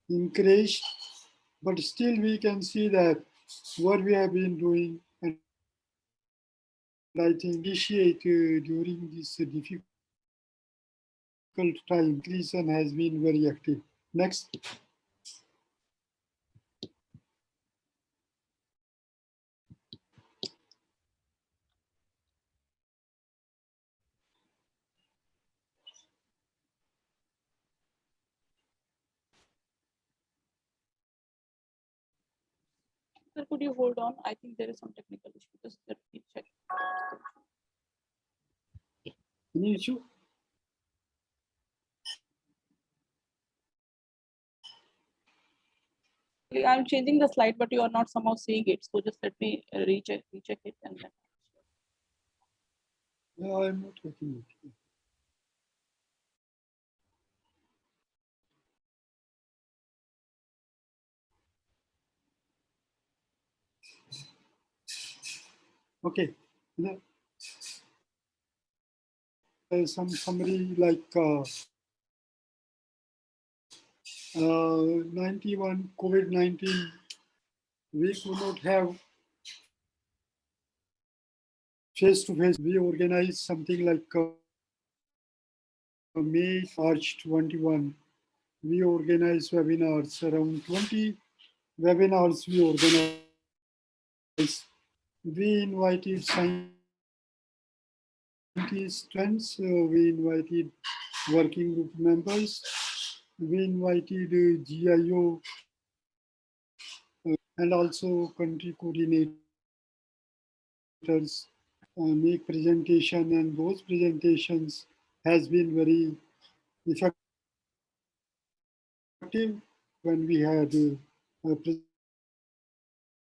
increased, but still we can see that what we have been doing, and I think appreciate during this difficult time, Cleason has been very active. Next. Sir, could you hold on? I think there is some technical issue. Just let me check. Any issue? I'm changing the slide, but you are not somehow seeing it. So just let me recheck it and then. No, I'm not working it. Okay. Some summary like 91 COVID-19, we could not have face-to-face. We organized something like March 21. We organized webinars, around 20 webinars we organized. We invited scientists, we invited working group members, we invited GIO and also country coordinators make presentation, and those presentations has been very effective when we had a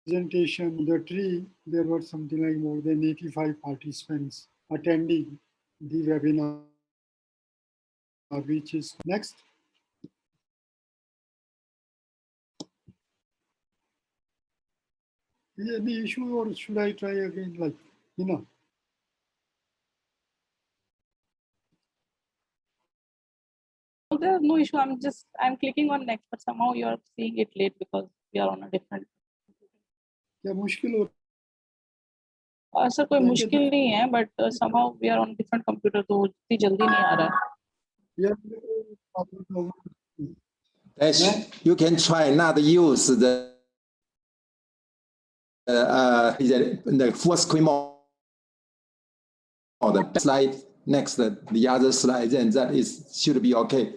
presentation on the tree. There were something like more than 85 participants attending the webinar, which is next. Any issue, or should I try again? Like, There's no issue. I'm clicking on next, but somehow you're seeing it late because we are on a different. क्या मुश्किल हो? Sir कोई मुश्किल नहीं है, but somehow we are on different computer, तो इतनी जल्दी नहीं आ रहा है. You can try not use the full screen mode. The slide next, the other slide, then that should be okay.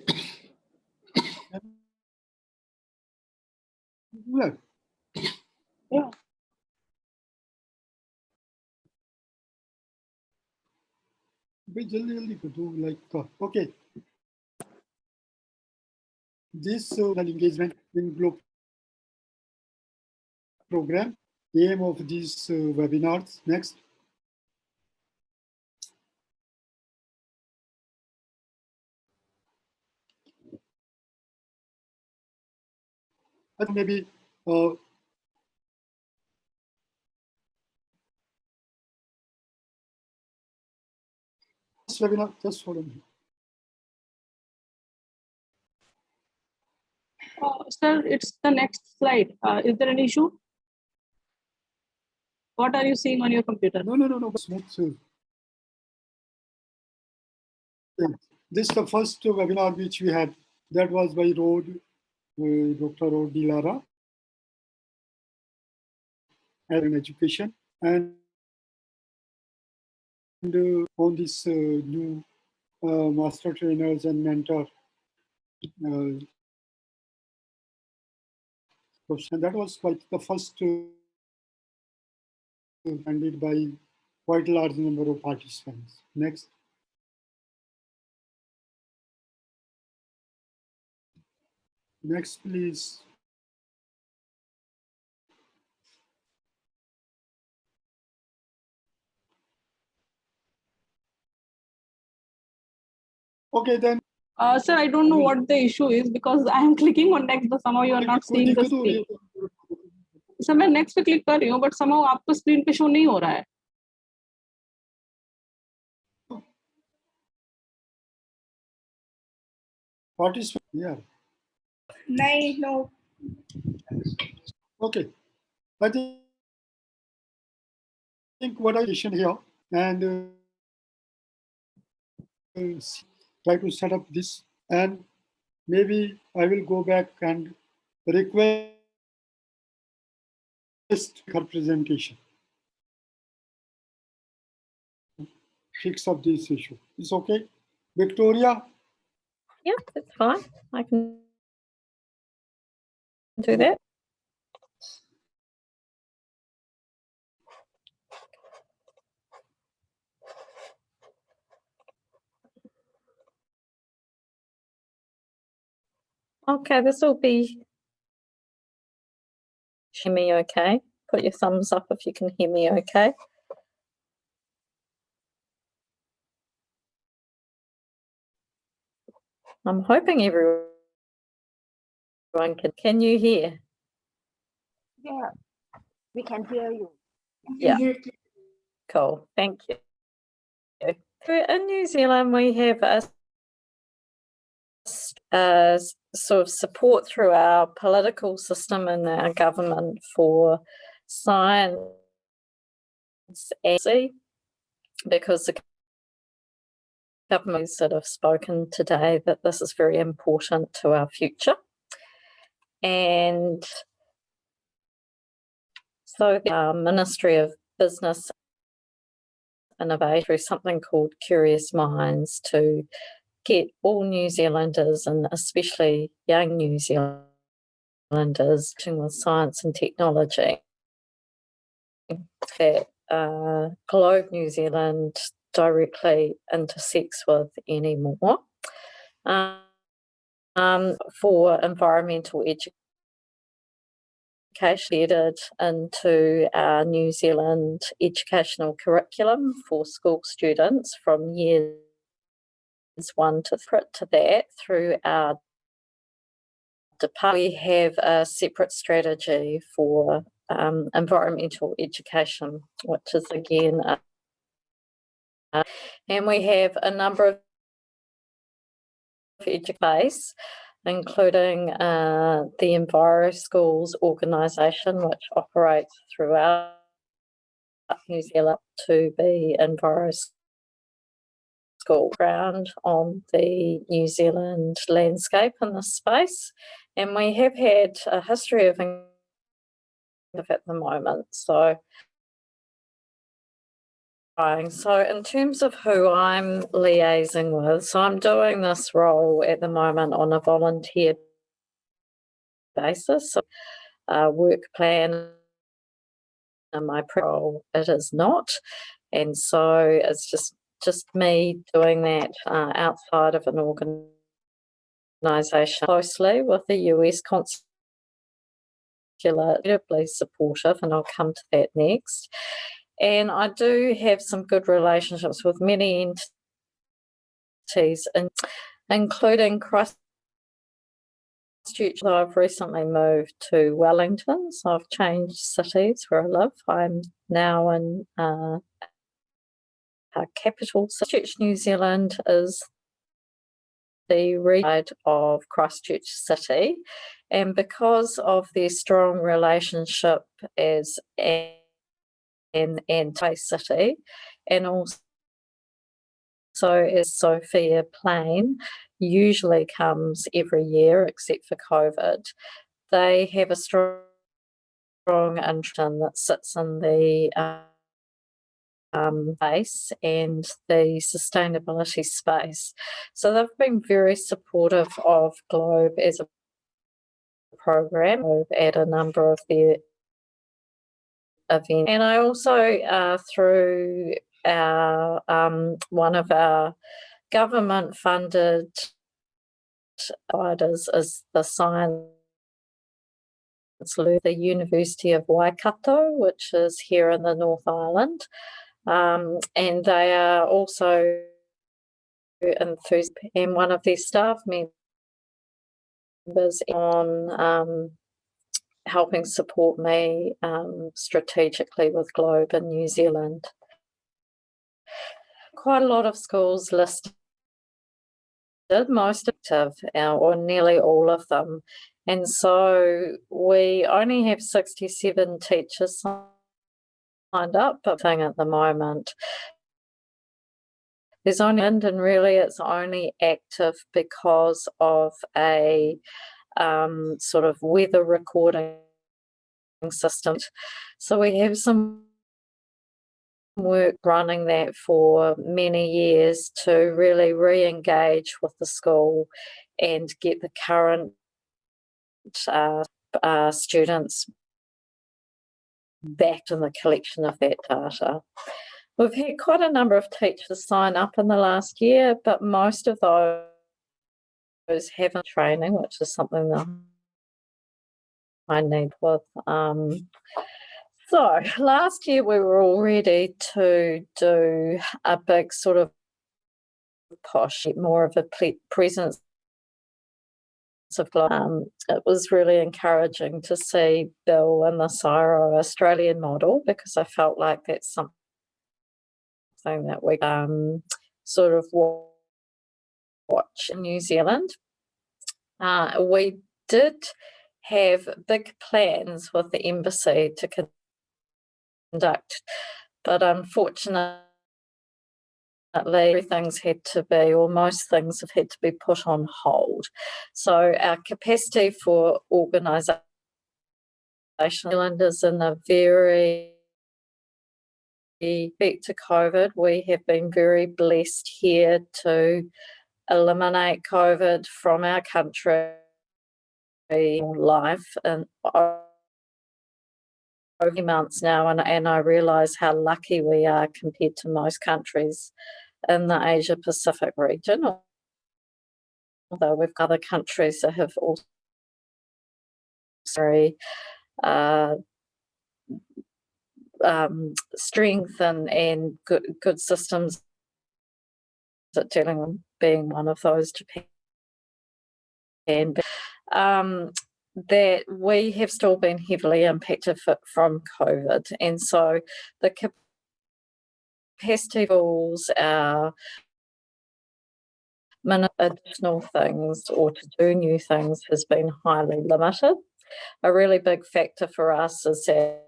Yeah. Okay. This engagement in global program, aim of these webinars. Next. Maybe this webinar, just hold on. Sir, it's the next slide. Is there an issue? What are you seeing on your computer? No. Smooth. Yeah. This is the first webinar which we had. That was by Dr. Rod Dilara, in education, and on this new master trainers and mentor. And that was quite the first attended by quite a large number of participants. Next. Next, please. Okay, then. Sir, I don't know what the issue is because I am clicking on next, but somehow you are not seeing the screen. Sir, मैं next पे click कर रही हूँ, but somehow आपको screen पे show नहीं हो रहा है. participate? Yeah. No. Okay. I think what I mentioned here and try to set up this, and maybe I will go back and request her presentation. Fix up this issue. It's okay. Victoria? Yeah, that's fine. I can do that. Okay, this will be hear me okay. Put your thumbs up if you can hear me okay. I'm hoping everyone can you hear? Yeah, we can hear you. Yeah. Cool. Thank you. In New Zealand, we have a sort of support through our political system and our government for science and because the government sort of spoken today that this is very important to our future. And so the Ministry of Business Innovation through something called Curious Minds to get all New Zealanders and especially young New Zealanders with science and technology that Globe New Zealand directly intersects with anymore. For environmental education added into our New Zealand educational curriculum for school students from years 1 to that through our department. We have a separate strategy for environmental education, which is again, and we have a number of educators, including the Enviro Schools organisation, which operates throughout New Zealand to be Enviro School ground on the New Zealand landscape in this space. And we have had a history of at the moment. So in terms of who I'm liaising with, so I'm doing this role at the moment on a volunteer basis. So, work plan and my role, it is not. And so it's just me doing that outside of an organisation closely with the US consulate, incredibly supportive, and I'll come to that next. And I do have some good relationships with many entities, including Christchurch. I've recently moved to Wellington, so I've changed cities where I live. I'm now in our capital. Christchurch, New Zealand is the region of Christchurch City, and because of their strong relationship as an city, and also as Sophia Plain usually comes every year except for COVID, they have a strong intern that sits in the space and the sustainability space. So they've been very supportive of Globe as a program at a number of their events. And I also, through our one of our government-funded providers is the science. The University of Waikato, which is here in the North Island, and they are also enthused, and one of their staff members on helping support me strategically with Globe in New Zealand. Quite a lot of schools listed, most of active, or nearly all of them. And so we only have 67 teachers signed up, but thing at the moment, there's only, and really it's only active because of a sort of weather recording system. So we have some work running that for many years to really re-engage with the school and get the current students back in the collection of that data. We've had quite a number of teachers sign up in the last year, but most of those haven't training, which is something that I need with. So last year we were all ready to do a big sort of push, more of a presence of it was really encouraging to see Bill in the CSIRO Australian model, because I felt like that's something that we sort of watch in New Zealand. We did have big plans with the embassy to conduct, but unfortunately everything's had to be, or most things have had to be put on hold. So our capacity for organisation is in a very, back to COVID, we have been very blessed here to eliminate COVID from our country life and over months now, and I realise how lucky we are compared to most countries in the Asia Pacific region, although we've got other countries that have also very strength and good systems at dealing with, being one of those, Japan. That we have still been heavily impacted from COVID, and so the capacity rules, our additional things or to do new things has been highly limited. A really big factor for us is that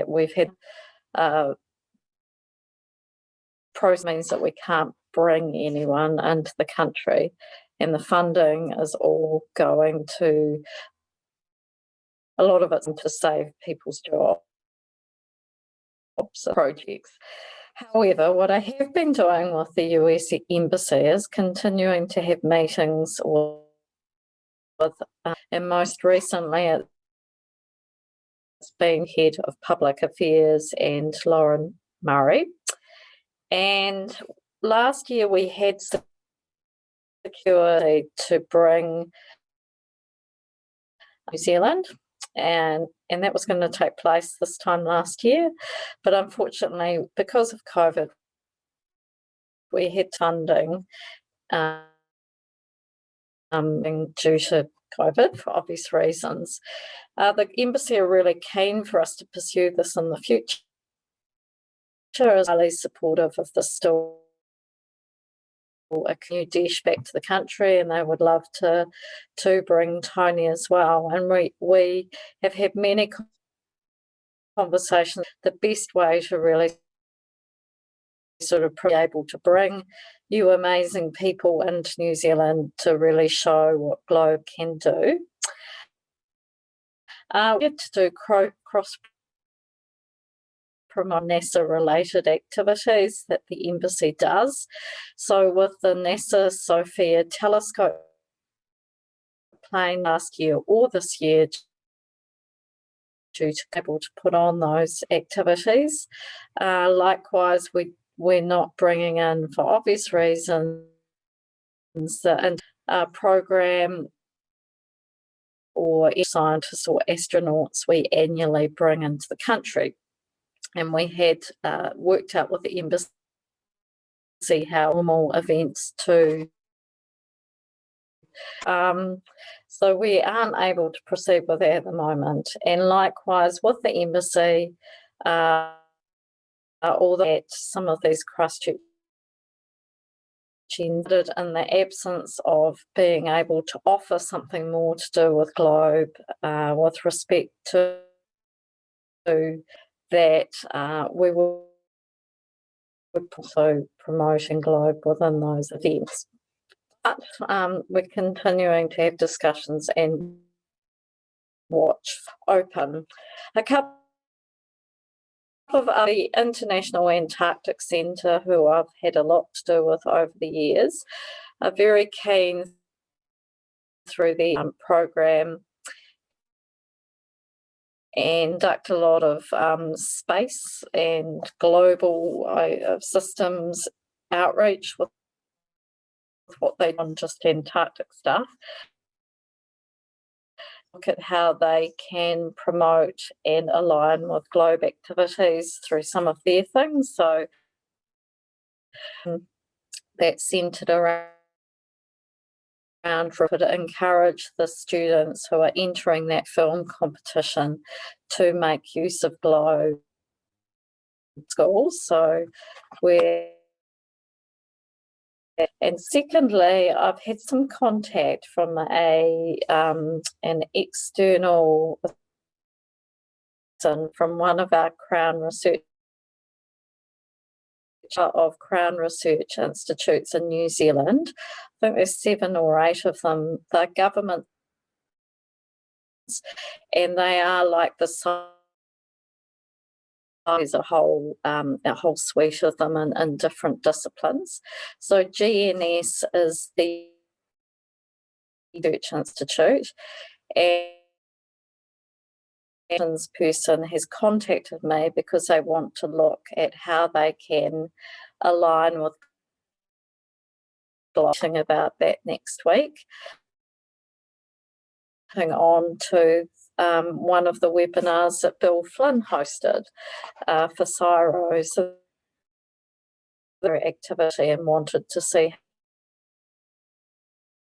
we've had pros means that we can't bring anyone into the country, and the funding is all going to, a lot of it's to save people's jobs projects. However, what I have been doing with the US Embassy is continuing to have meetings with, and most recently it's been Head of Public Affairs and Lauren Murray. And last year we had secured to bring New Zealand, and that was going to take place this time last year, but unfortunately because of COVID we had funding due to COVID for obvious reasons. The embassy are really keen for us to pursue this in the future, is highly supportive of this still a new dish back to the country, and they would love to bring Tony as well. And we have had many conversations. The best way to really sort of be able to bring you amazing people into New Zealand to really show what Globe can do. We had to do cross promote NASA related activities that the embassy does. So with the NASA Sophia telescope plane last year or this year, due to be able to put on those activities. Likewise, we're not bringing in, for obvious reasons, the program or scientists or astronauts we annually bring into the country. And we had worked out with the embassy how normal events to. So we aren't able to proceed with that at the moment. And likewise with the embassy, all that some of these Christchurch in the absence of being able to offer something more to do with Globe with respect to that, we would also promoting Globe within those events. But we're continuing to have discussions and watch open. A couple of the International Antarctic Centre, who I've had a lot to do with over the years, are very keen through the program and conduct a lot of space and global systems outreach with what they do on just Antarctic stuff. Look at how they can promote and align with Globe activities through some of their things. So that's centred around to encourage the students who are entering that film competition to make use of Globe schools. So and secondly, I've had some contact from an external from one of our Crown Research institutes in New Zealand. I think there's 7 or 8 of them. They're governments, and they are like the size. There's a whole suite of them in different disciplines. So GNS is the Research Institute, and this person has contacted me because they want to look at how they can align with about that next week. Hang on to one of the webinars that Bill Flynn hosted for CSIRO, so their activity, and wanted to see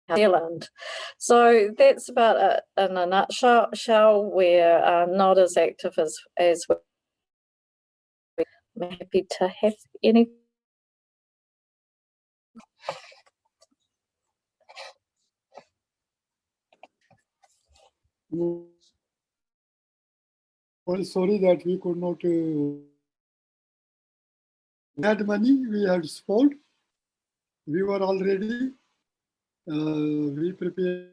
New Zealand. So that's about it in a nutshell. We're not as active as we're happy to have any. Well, sorry that we could not had money, we had support. We were all ready. We prepared.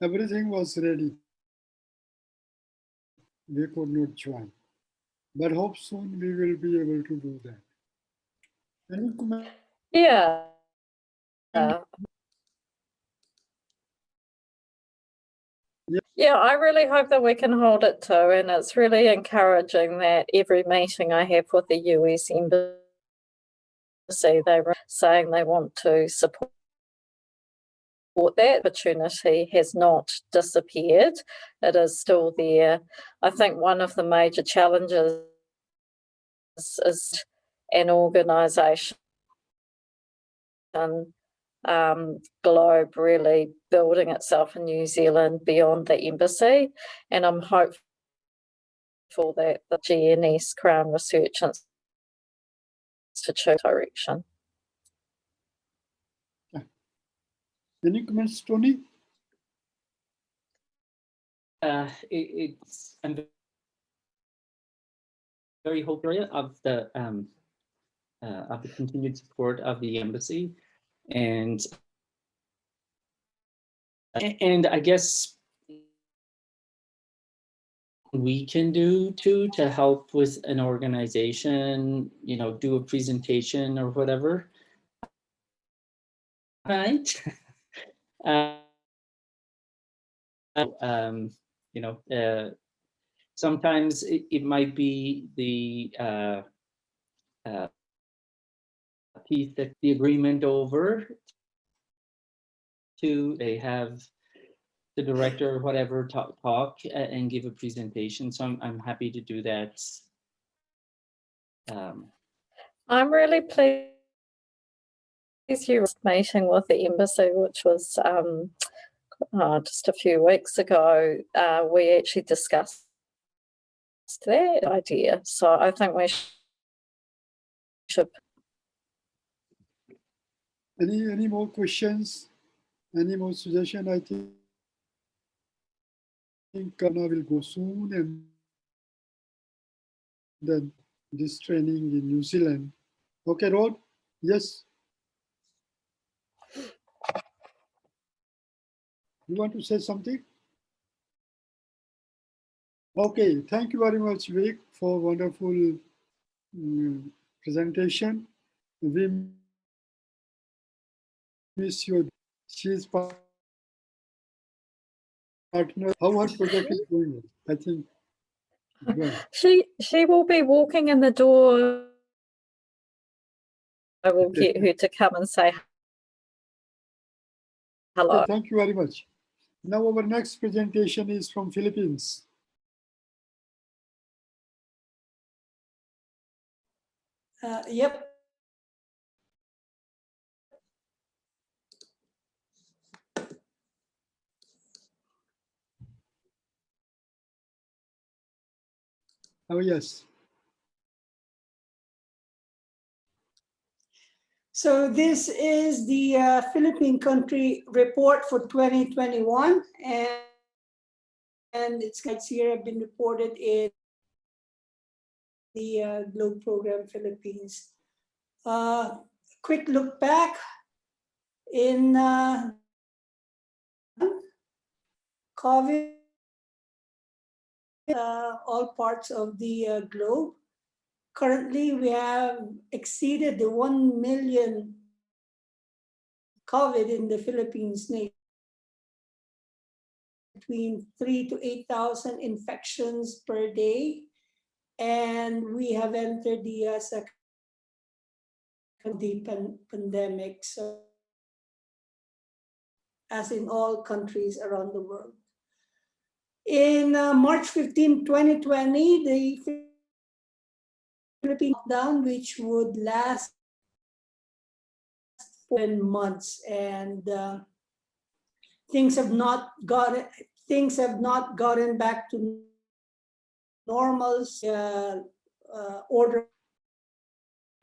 Everything was ready. We could not join. But hope soon we will be able to do that. Any comment? Yeah. Yeah, I really hope that we can hold it too, and it's really encouraging that every meeting I have with the US Embassy, they're saying they want to support that. Opportunity has not disappeared. It is still there. I think one of the major challenges is an organisation, Globe really building itself in New Zealand beyond the embassy, and I'm hopeful that the GNS Crown Research Institute direction. Any comments, Tony? I'm very hopeful of the continued support of the embassy, and I guess we can do too to help with an organization, do a presentation or whatever. Right. Sometimes it might be the piece that the agreement over to they have the director or whatever talk and give a presentation. So I'm happy to do that. I'm really pleased you were meeting with the embassy, which was just a few weeks ago. We actually discussed that idea. So I think we should. Any more questions? Any more suggestion? I think Karna will go soon, and then this training in New Zealand. Okay, Rod? Yes? You want to say something? Okay, thank you very much, Vic, for wonderful presentation. We miss you. She's partner. How her project is going? I think. Well. She will be walking in the door. I will get her to come and say hello. Okay, thank you very much. Now our next presentation is from Philippines. Yep. Oh, yes. So this is the Philippine country report for 2021, and its guides here have been reported in the Globe Program Philippines. Quick look back in COVID, all parts of the globe. Currently, we have exceeded the 1 million COVID in the Philippines, between 3,000 to 8,000 infections per day. And we have entered the second pandemic, so as in all countries around the world. In March 15, 2020, the Philippine lockdown, which would last 4 months, and things have not gotten back to normal. Order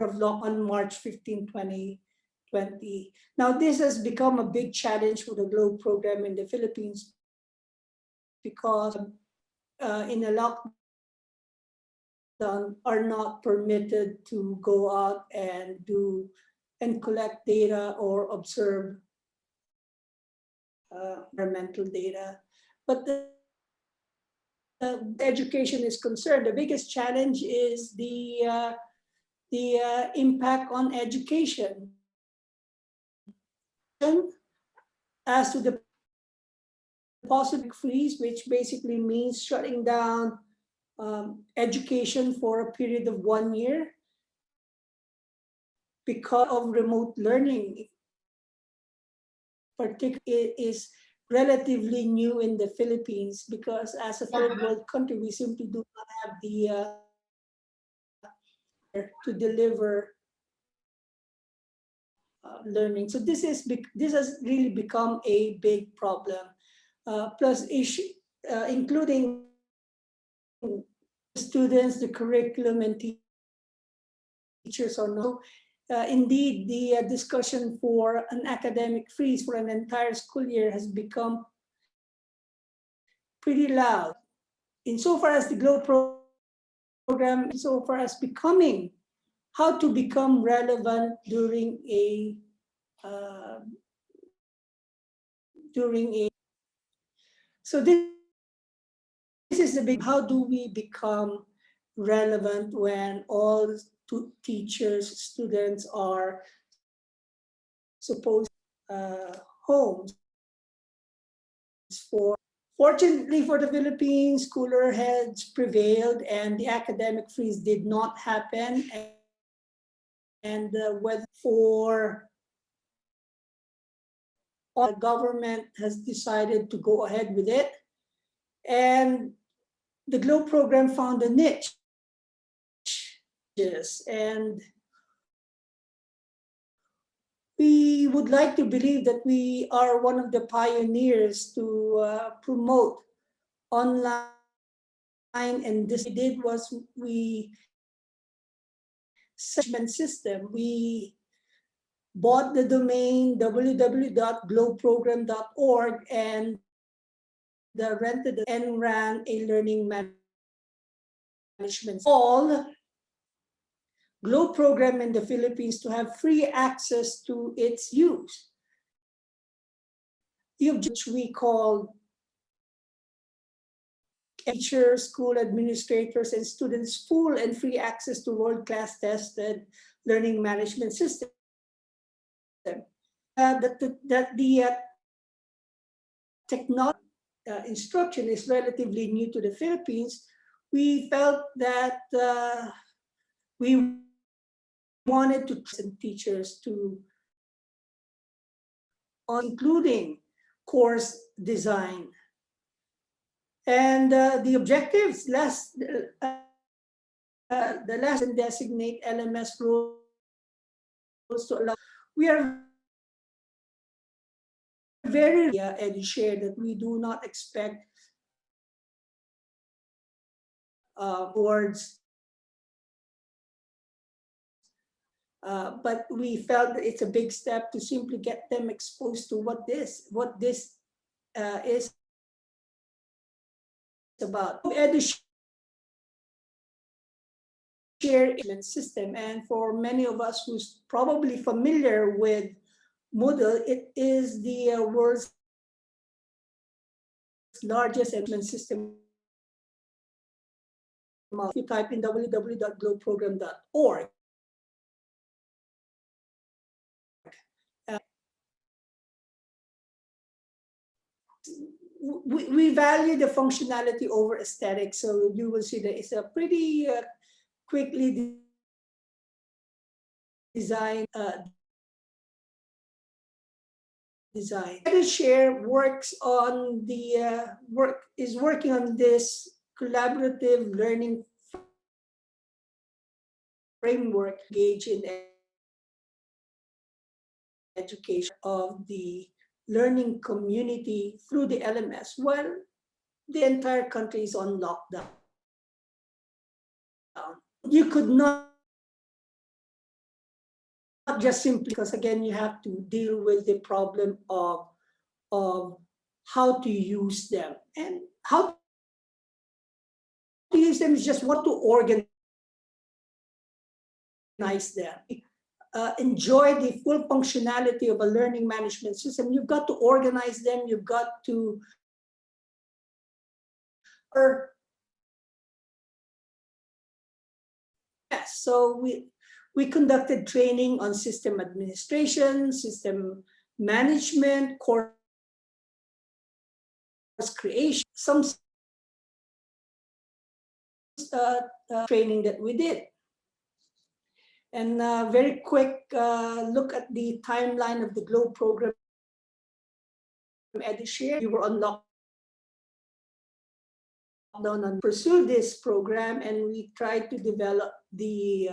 of law on March 15, 2020. Now, this has become a big challenge for the Globe program in the Philippines, because in a lockdown are not permitted to go out and collect data or observe environmental data. But the education is concerned, the biggest challenge is the impact on education. As to the possible freeze, which basically means shutting down education for a period of 1 year because of remote learning, particularly is relatively new in the Philippines, because as a third world country, we simply do not have the to deliver learning. So this has really become a big problem. Plus issue, including students, the curriculum, and teachers are not. Indeed, the discussion for an academic freeze for an entire school year has become pretty loud. Insofar as the Globe program, insofar as how to become relevant during a so this is the big, how do we become relevant when all teachers, students are supposed homes for. Fortunately for the Philippines, cooler heads prevailed and the academic freeze did not happen, and whether for the government has decided to go ahead with it, and the Globe program found a niche, and we would like to believe that we are one of the pioneers to promote online, and this we did was we assessment system. We bought the domain www.globeprogram.org and rented and ran a learning management all Globe program in the Philippines to have free access to its use. The objective, which we call teachers, school administrators, and students full and free access to world-class tested learning management system. The technology instruction is relatively new to the Philippines. We felt that we wanted to train teachers to, including course design. And the objectives, the last and designate LMS rules to allow. We are very share that we do not expect boards, but we felt that it's a big step to simply get them exposed to what this is about. Share system, and for many of us who's probably familiar with Moodle, it is the world's largest assessment system. If you type in www.globeprogram.org, we value the functionality over aesthetics, so you will see that it's a pretty quickly designed design. Share works on the working on this collaborative learning framework, engage in education of the learning community through the LMS while the entire country is on lockdown. You could not just simply, because again, you have to deal with the problem of how to use them. And how to use them is just what to organize them. Enjoy the full functionality of a learning management system. You've got to organize them, you've got to so we conducted training on system administration, system management, course creation, some training that we did. And very quick look at the timeline of the Globe program. Edishare, we were on lockdown and pursue this program, and we tried to develop the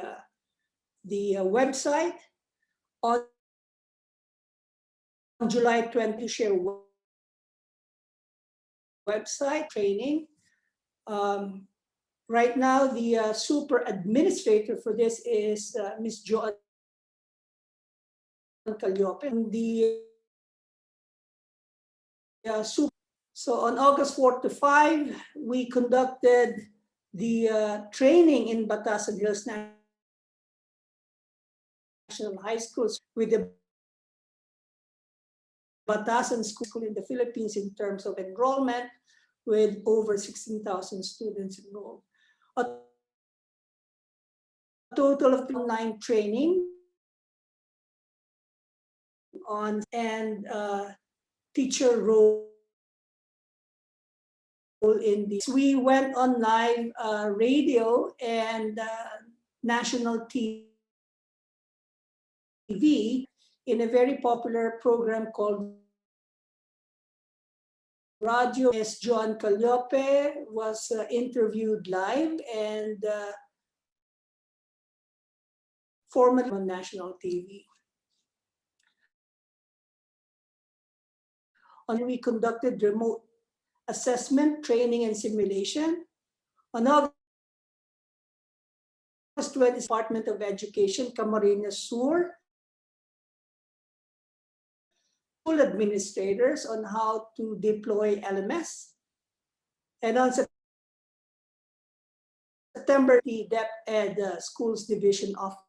website on July 20. Share website training. Right now, the super administrator for this is Ms. Regioanl and the so on August 4 to 5, we conducted the training in Batasan Hills National High School with the Batasan School in the Philippines in terms of enrollment, with over 16,000 students enrolled. A total of online training on and teacher role in this. We went on live radio and national TV in a very popular program called Radio. Regioanl was interviewed live and formally on national TV. We conducted remote assessment, training, and simulation. On August 20, Department of Education, Camarines Sur, administrators on how to deploy LMS. And on September, the DepEd Schools Division Office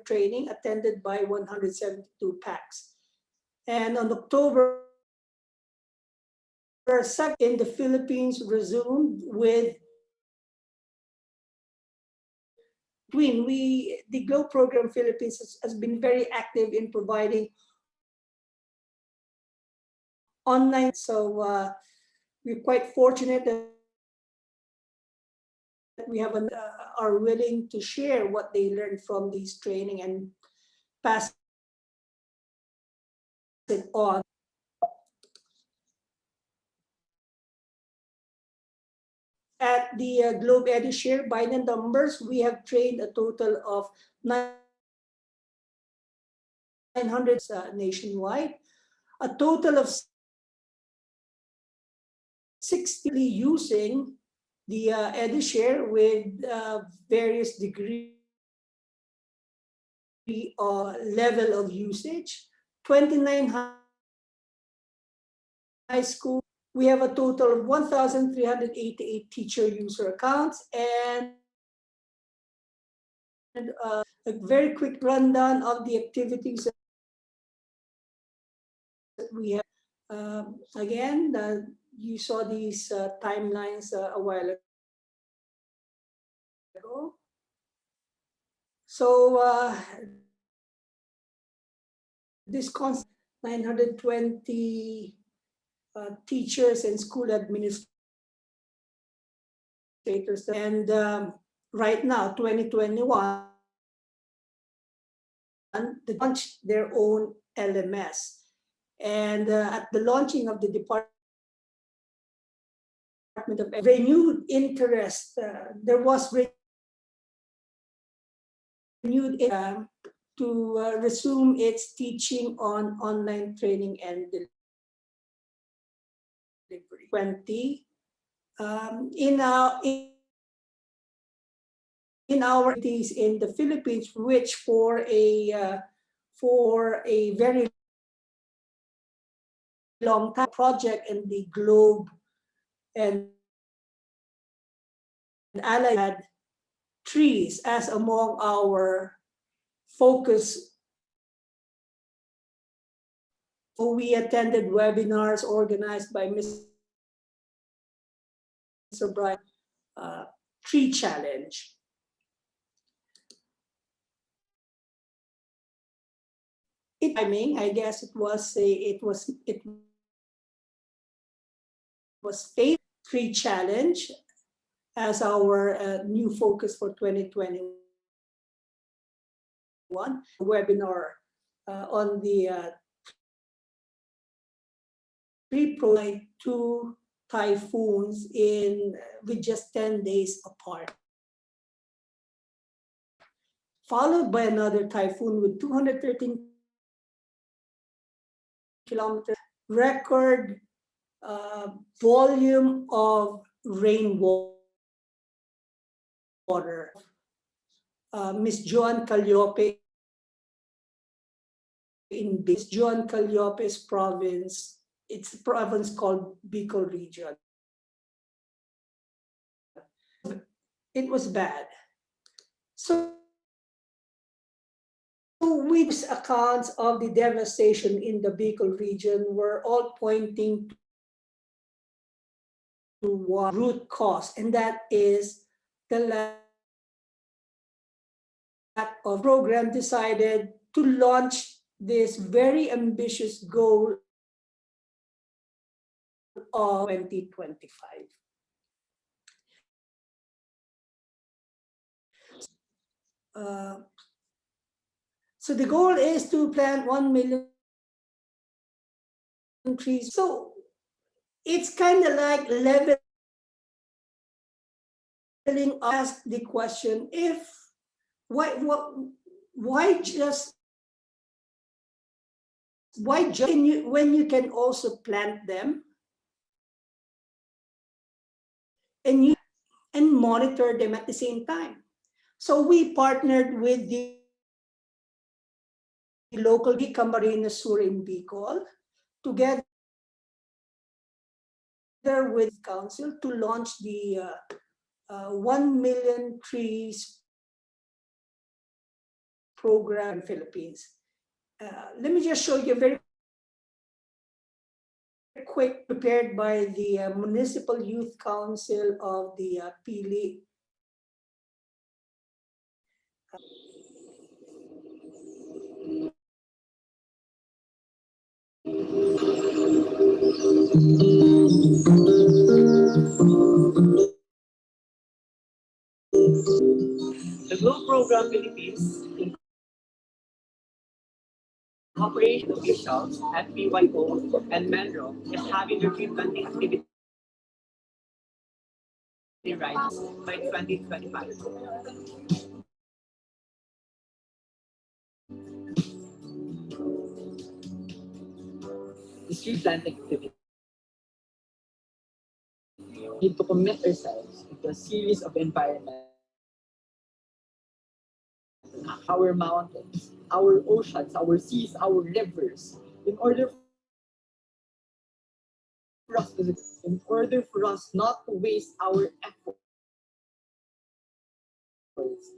training attended by 172 PACs. And on October 2nd, in the Philippines, resumed with the GLOW program Philippines has been very active in providing online. So we're quite fortunate that we have are willing to share what they learned from these training and pass it on. At the Globe EduShare, by the numbers, we have trained a total of 900 nationwide, a total of 60 using the EduShare with various degree or level of usage. 29 high school. We have a total of 1,388 teacher user accounts, and a very quick rundown of the activities that we have. Again, you saw these timelines a while ago. So this concept, 920 teachers and school administrators, and right now, 2021, they launched their own LMS. And at the launching of the Department of renewed interest, there was renewed to resume its teaching on online training and delivery. 20 in our cities in the Philippines, which for a very long time project in the Globe and Allied had trees as among our focus. So we attended webinars organized by Mr. Brian, Tree Challenge. Timing, I guess it was Faith Tree Challenge as our new focus for 2021 webinar on the two typhoons with just 10 days apart, followed by another typhoon with 213 kilometers, record volume of rainwater. Miss Joan Calliope in Miss Joan Calliope's province. It's a province called Bicol Region. It was bad. So with accounts of the devastation in the Bicol region were all pointing to one root cause, and that is the lack of program decided to launch this very ambitious goal of 2025. So the goal is to plant 1 million trees. So it's kind of like leveling. Ask the question: why just when you can also plant them and monitor them at the same time. So we partnered with the local Camarines Sur in Bicol, together with Council to launch the 1 million trees program in Philippines. Let me just show you a very quick prepared by the Municipal Youth Council of the Pili. The GLOW Program Philippines, in cooperation officials at PYO and Menro, is having their tree planting activity right by 2025. The tree planting activity need to commit ourselves into a series of environments. Our mountains, our oceans, our seas, our rivers, in order for us not to waste our efforts.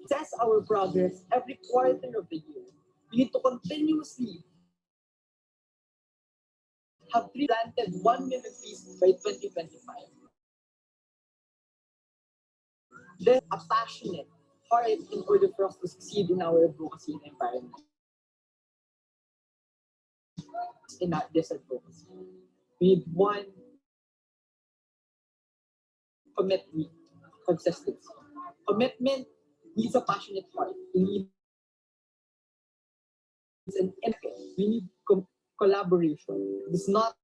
Assess our progress every quarter of the year. We need to continuously have planted 1 million trees by 2025. There's a passionate heart in order for us to succeed in our advocacy and environment. In this advocacy, we need one commitment, consistency. Commitment needs a passionate heart. It needs an effort. We need collaboration. It's not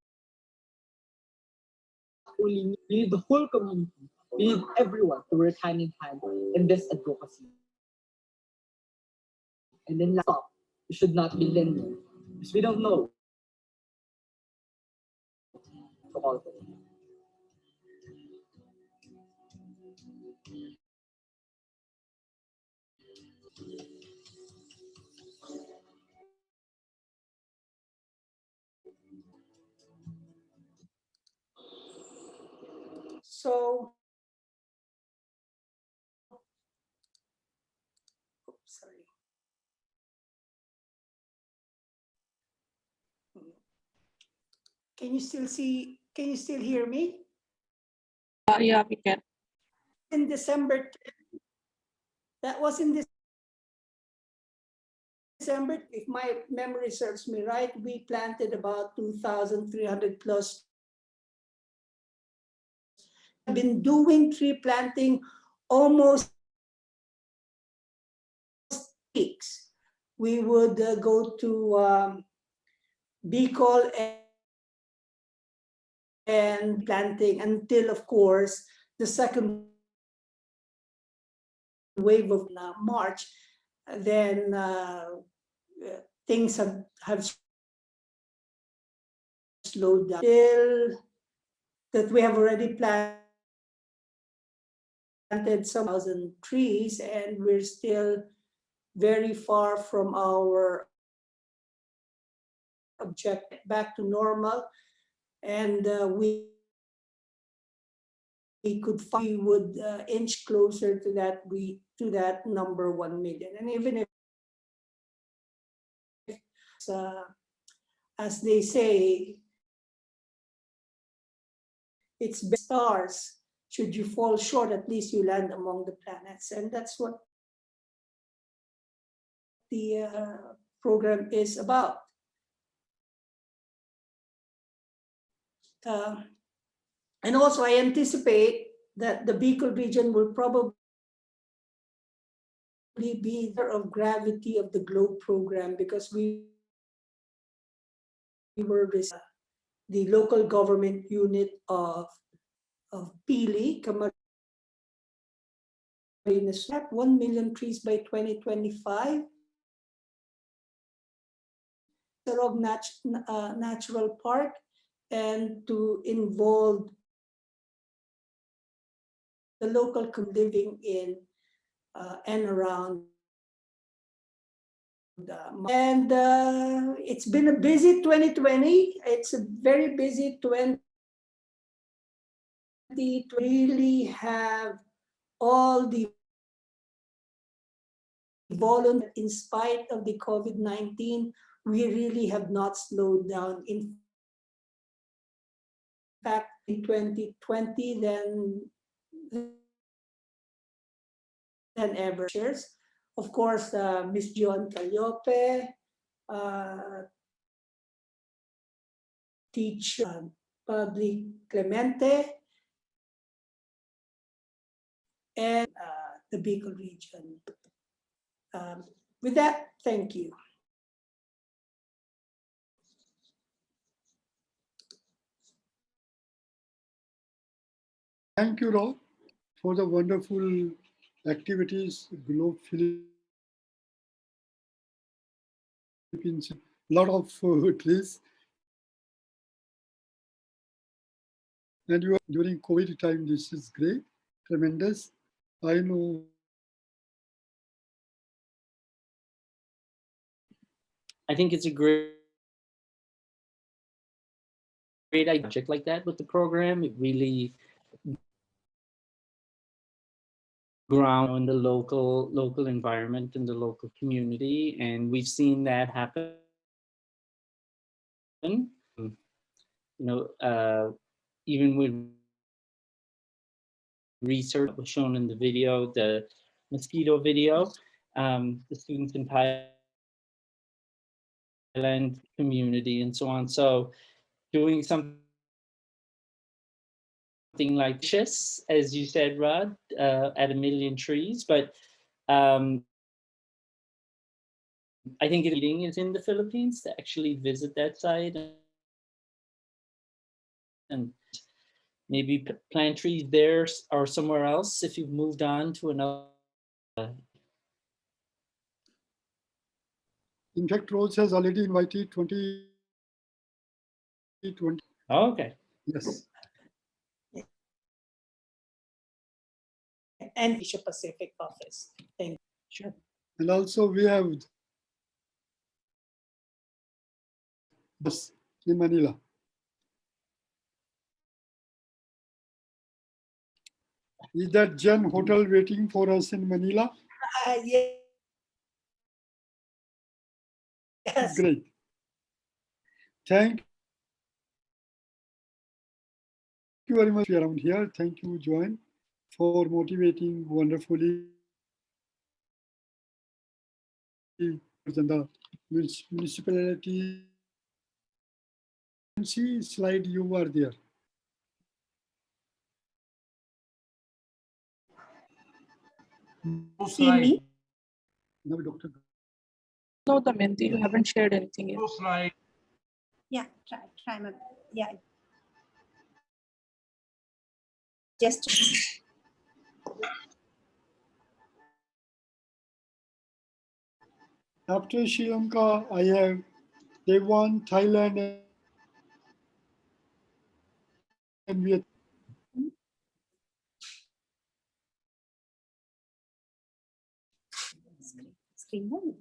only me. We need the whole community. We need everyone to work hand in hand in this advocacy. And then last, we should not be linear because we don't know. So, sorry. Can you still see? Can you still hear me? Yeah, we can. In December, that was in December, if my memory serves me right, we planted about 2,300 plus. I've been doing tree planting almost weeks. We would go to Bicol and planting until, of course, the second wave of March. Then things have slowed down. Still, that we have already planted some 1,000 trees, and we're still very far from our objective back to normal. And we would inch closer to that number 1 million. And even if as they say, it's stars. Should you fall short, at least you land among the planets. And that's what the program is about. And also, I anticipate that the Bicol region will probably be the of gravity of the GLOBE program, because we were the local government unit of Pili, Camarines, 1 million trees by 2025. Natural park, and to involve the local living in and around And it's been a busy 2020. It's a very busy 2020. Really have all the volunteers. In spite of the COVID-19, we really have not slowed down. In fact, in 2020, than ever. Of course, Ms. John Caliope, teacher, Public Clemente, and the Bicol region. With that, thank you. Thank you, Rob, for the wonderful activities, Globe Philippines, a lot of trees. And you are during COVID time, this is great, tremendous. I know. I think it's a great project like that with the program. It really ground in the local environment and the local community, and we've seen that happen. You know, even with research was shown in the video, the mosquito video, the students in Thailand community and so on. So doing something like this, as you said, Rod, at 1,000,000 trees, but I think meeting is in the Philippines to actually visit that site and maybe plant trees there or somewhere else if you've moved on to another. In fact, Rose has already invited 2020. Okay. Yes. And Asia Pacific office. Thank you. Sure. And also we have this in Manila. Is that Jen Hotel waiting for us in Manila? Yes. Great. Thank you very much around here. Thank you, Joanne, for motivating wonderfully. And the municipality. See slide you are there. See me? No, Doctor. No, Damayanti, you haven't shared anything yet. Yeah, try my, yeah. Just After Sri Lanka, I have Taiwan, Thailand, and Vietnam. screen one.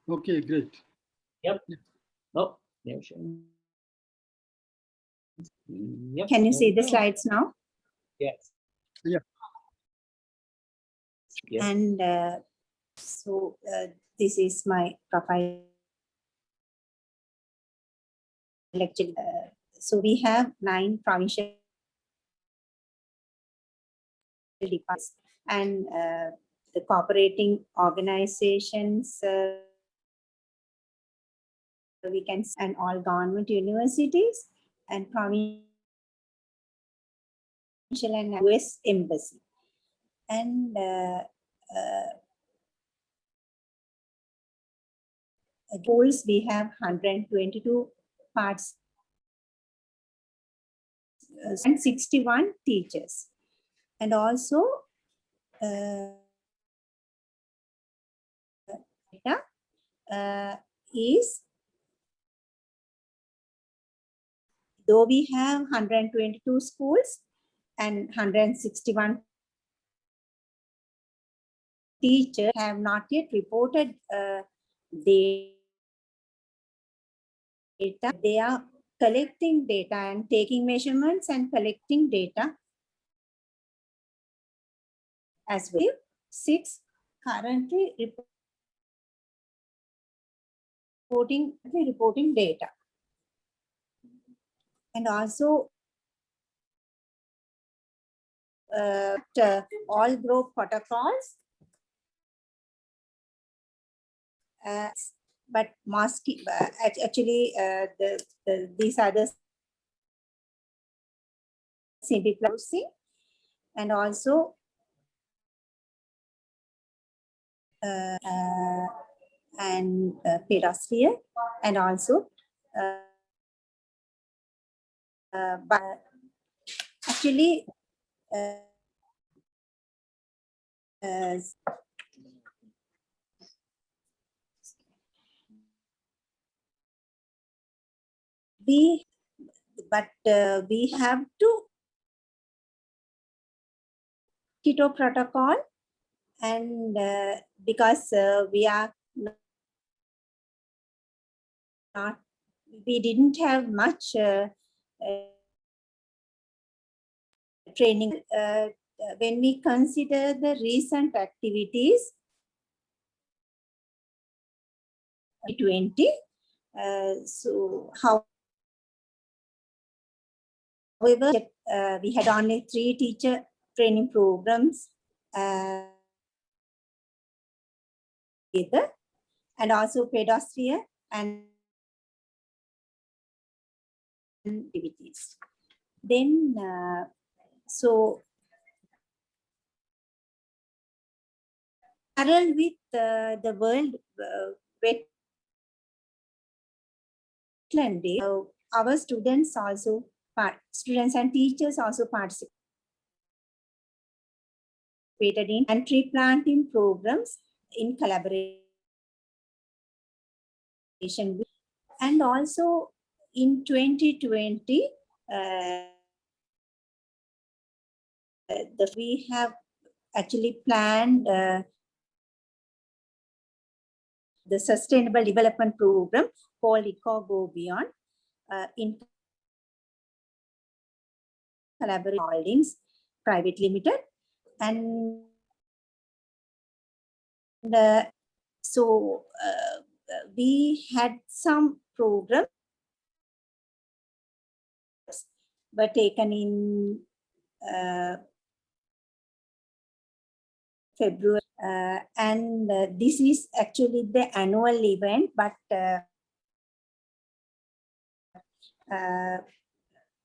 Okay, great. Yep. Oh, there she is. Yep. Can you see the slides now? Yes. Yeah. Yes. And so this is my profile. Lecture. So we have 9 provincial departments and the cooperating organizations. We can, and all government universities and provincial and US Embassy. And goals, we have 122 parts and 61 teachers. And also data is, though we have 122 schools and 161 teachers have not yet reported data. They are collecting data and taking measurements and collecting data as well. 6 currently reporting data. And also all group protocols, but masking actually these are the simple closing, and also and pedosphere, and also but actually we have to keto protocol, and because we are not, we didn't have much training. When we consider the recent activities, 2020, so however, we had only 3 teacher training programs and also pedosphere and activities. Then, so parallel with the World Wetland Day, our students also students and teachers also participated in and tree planting programs in collaboration with, and also in 2020 we have actually planned the Sustainable Development Program called Go Beyond in collaboration holdings private limited, and so we had some programs were taken in February, and this is actually the annual event, but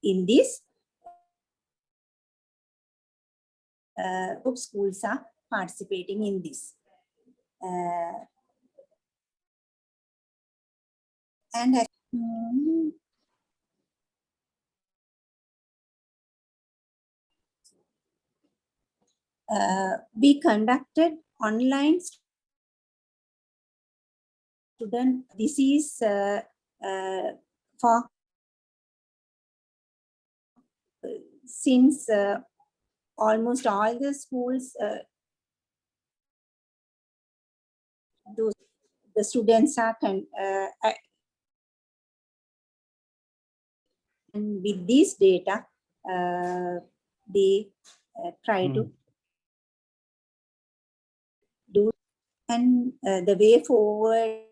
in this schools are participating in this. And we conducted online student. This is for since almost all the schools, the students are and with this data, they try to do, and the way forward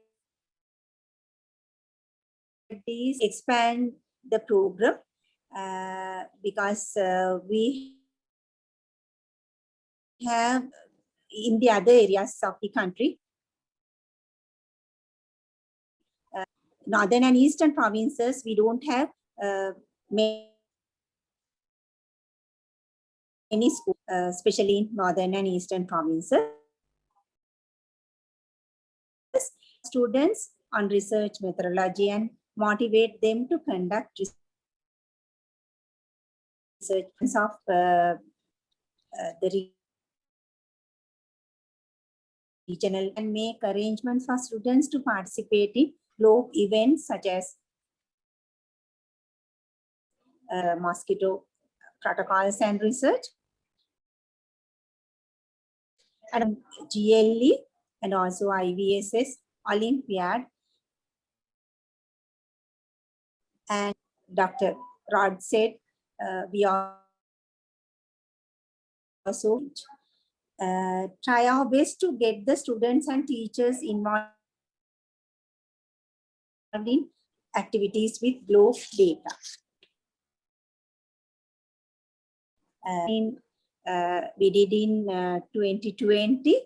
is expand the program because we have in the other areas of the country, northern and eastern provinces, we don't have many schools, especially in northern and eastern provinces. Students on research methodology and motivate them to conduct research of the regional and make arrangements for students to participate in globe events such as mosquito protocols and research, and GLE and also IVSS Olympiad. And Dr. Rod said we also try our best to get the students and teachers involved in activities with globe data. We did in 2020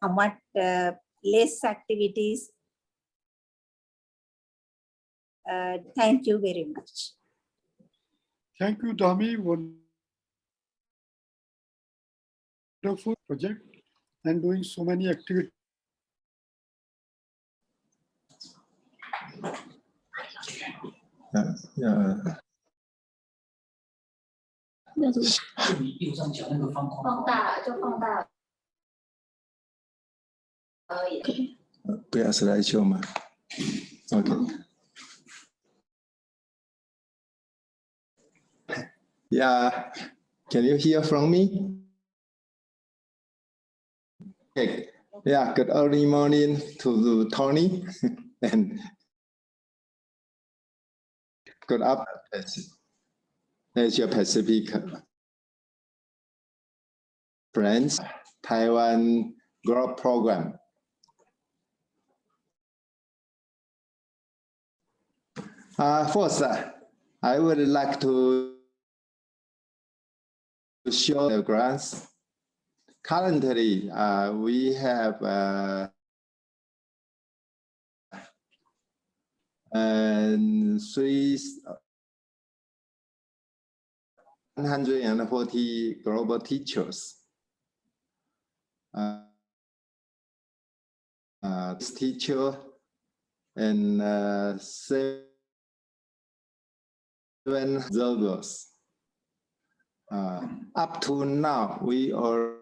somewhat less activities. Thank you very much. Thank you, Dami. Wonderful project and doing so many activities. Yeah. 放大就放大而已。不要 slideshow 吗 ？Okay. Yeah. Can you hear from me? Okay. Yeah. Good early morning to Tony and good afternoon. Asia Pacific friends, Taiwan Growth Program. First, I would like to show the grants. Currently, we have 140 global teachers. Teacher and 7 observers. Up to now, we already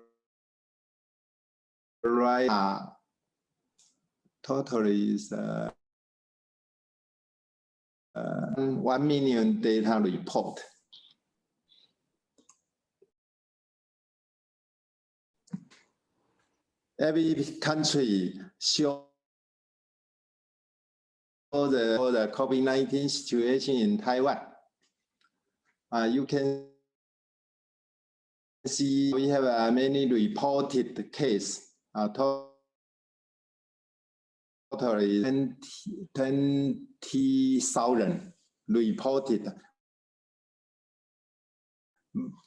totally is 1 million data report. Every country show the COVID-19 situation in Taiwan. You can see we have many reported cases. Totally 20,000 reported.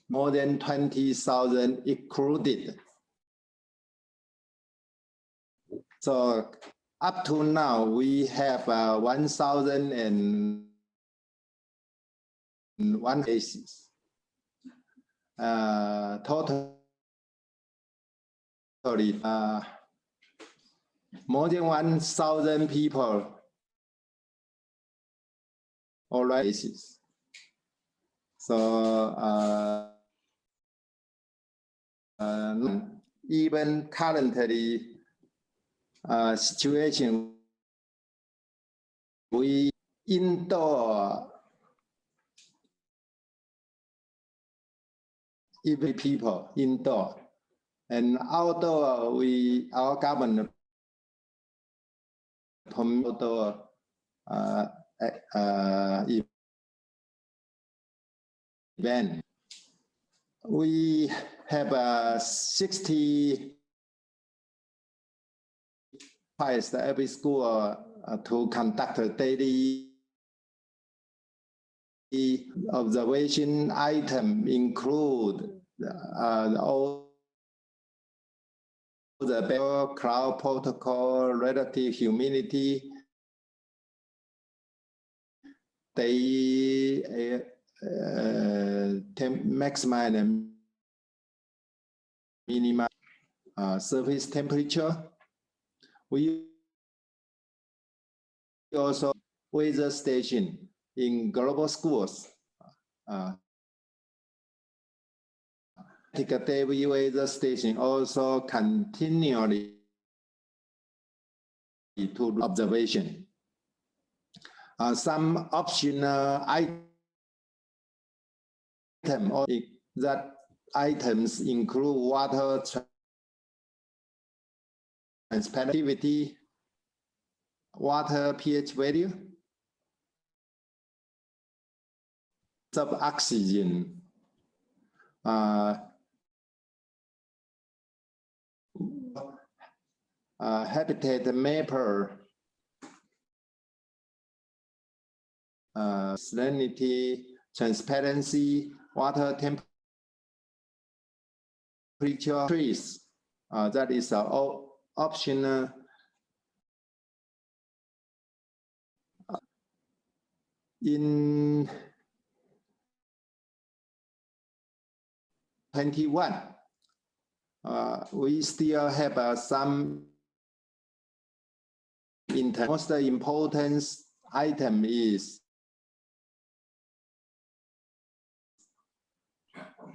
More than 20,000 included. So up to now, we have 1,001 cases. Totally, more than 1,000 people already cases. So even currently situation, we indoor even people indoor and outdoor. Our government promote event. We have 60 every school to conduct a daily observation item, include all the cloud protocol, relative humidity, day maximum and minimum surface temperature. We also weather station in global schools. Day weather station also continually to observation. Some optional items that items include water transparency, water pH value, sub oxygen, habitat mapper, salinity, transparency, water temperature, trees. That is optional. In 21, we still have some most important item is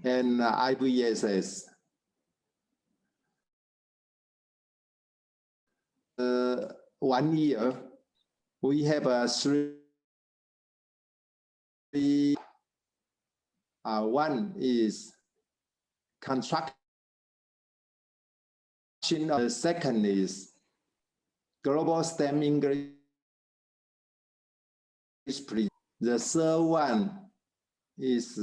and IVSS. 1 year, we have three. One is construction. The second is global STEM English. The third one is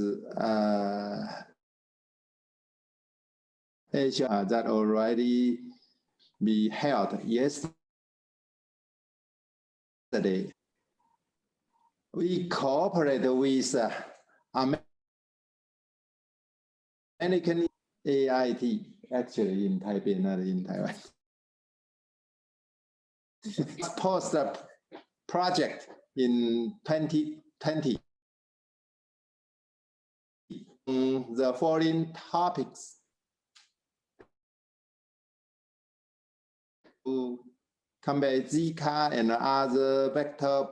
Asia that already be held yesterday. We cooperate with American AIT, actually in Taipei, not in Taiwan. Post a project in 2020. The following topics to combat Zika and other vector,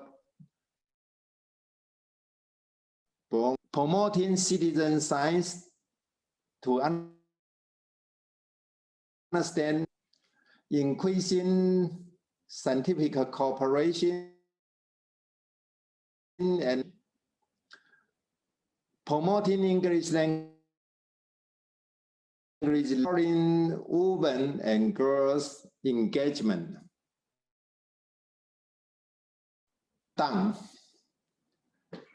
promoting citizen science to understand, increasing scientific cooperation, and promoting English language, in women and girls engagement. Done.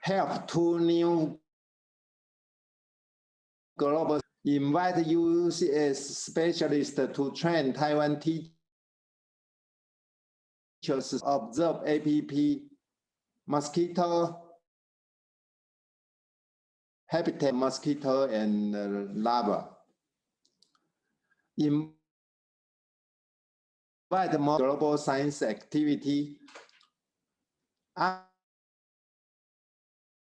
Help 2 new global, invite UCS specialists to train Taiwan teachers, observe APP, mosquito, habitat mosquito and larva. Invite more global science activity.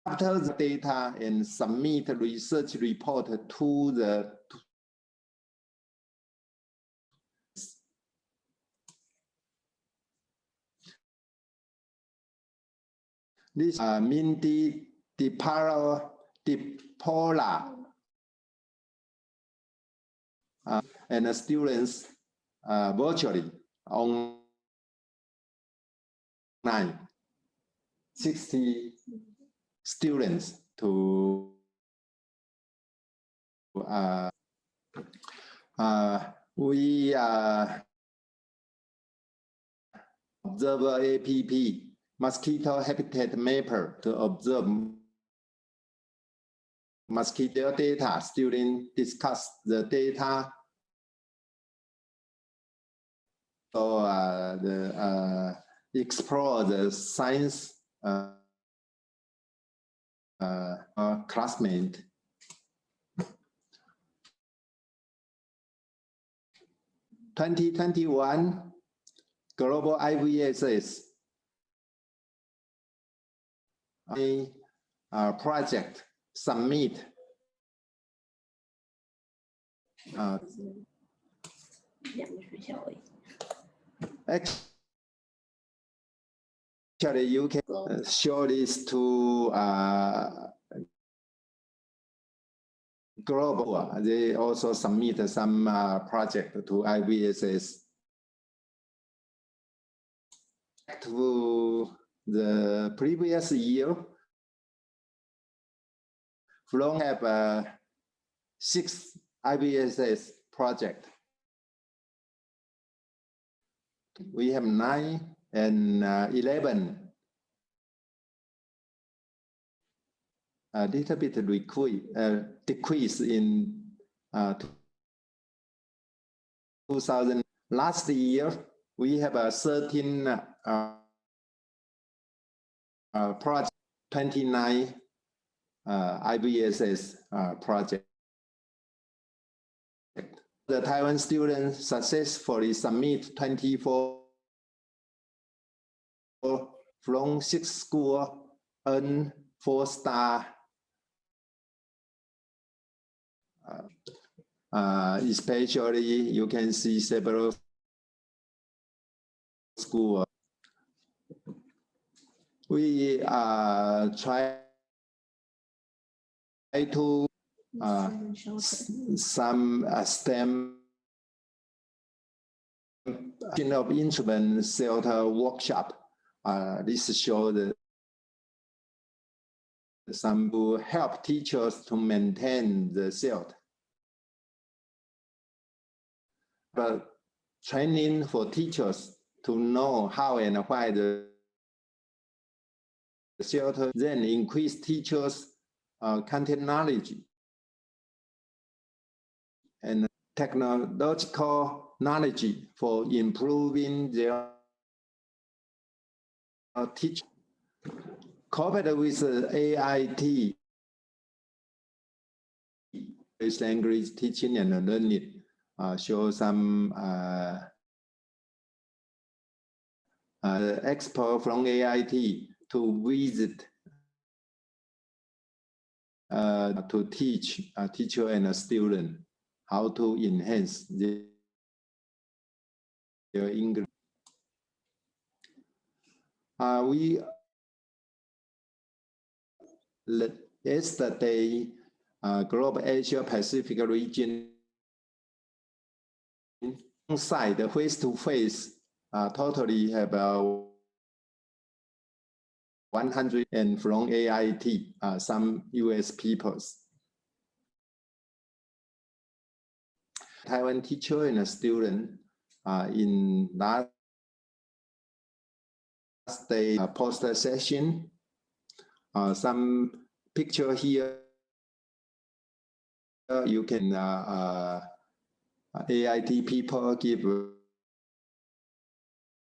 After the data and submit research report to the this Mindy Dipola and the students virtually online 60 students to we observe APP mosquito habitat mapper to observe mosquito data. Students discuss the data. So explore the science classmate. In 2021 global IVSS project submit Actually, you can show this to global. They also submit some project to IBSS. To the previous year, Flong have 6 IBSS project. We have 9 and 11. A little bit decrease in 2000. Last year, we have a 13 project, 29 IBSS project. The Taiwan students successfully submit 24 from 6 schools, earn 4-star. Especially, you can see several schools. We try to some STEM of instrument shelter workshop. This shows some will help teachers to maintain the shelter. But training for teachers to know how and why the shelter, then increase teachers' content knowledge and technological knowledge for improving their teaching. Coupled with AIT, language teaching and learning, show some expert from AIT to visit to teach a teacher and a student how to enhance their English. We yesterday Global Asia Pacific region side face-to-face totally about 100 and from AIT, some US peoples. Taiwan teacher and a student in last day poster session. Some picture here. You can AIT people give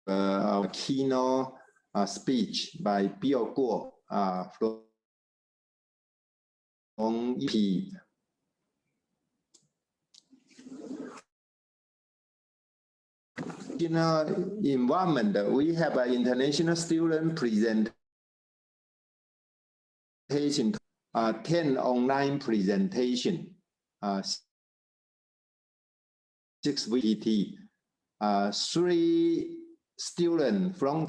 a keynote speech by Bill Guo from EP. Environment, we have an international student presentation, 10 online presentation, 6 VT, 3 students from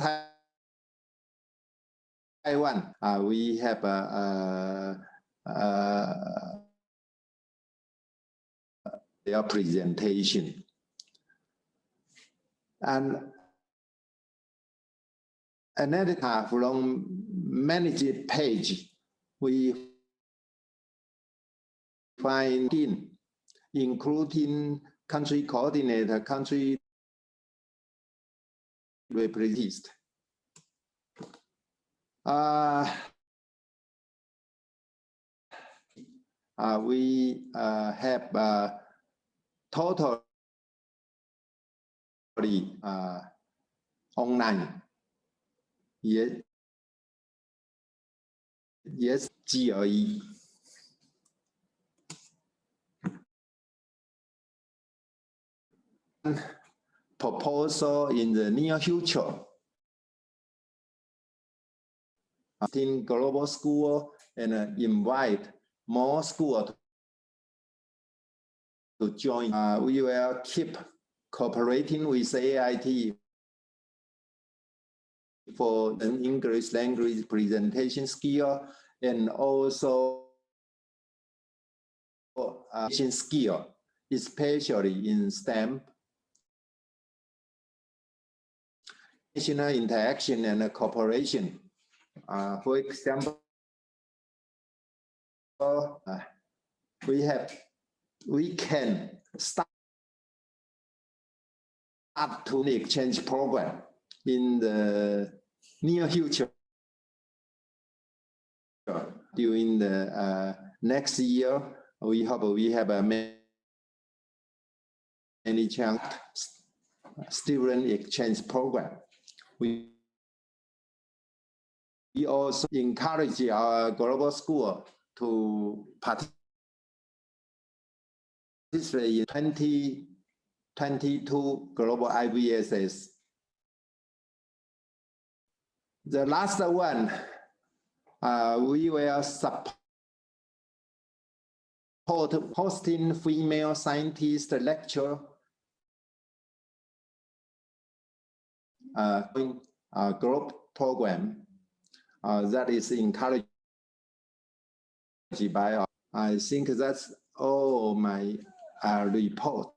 Taiwan. We have their presentation. And another from managed page, we find including country coordinator, country representative. We have totally online. Yes, GRE. Proposal in the near future. In global school and invite more schools to join. We will keep cooperating with AIT for an English language presentation skill and also skill, especially in STEM, national interaction and cooperation. For example, we can start to exchange program in the near future. During the next year, we hope we have many chance student exchange program. We also encourage our global school to participate in 2022 global IVSS. The last one, we will support hosting female scientist lecture group program that is encouraged by. I think that's all my report.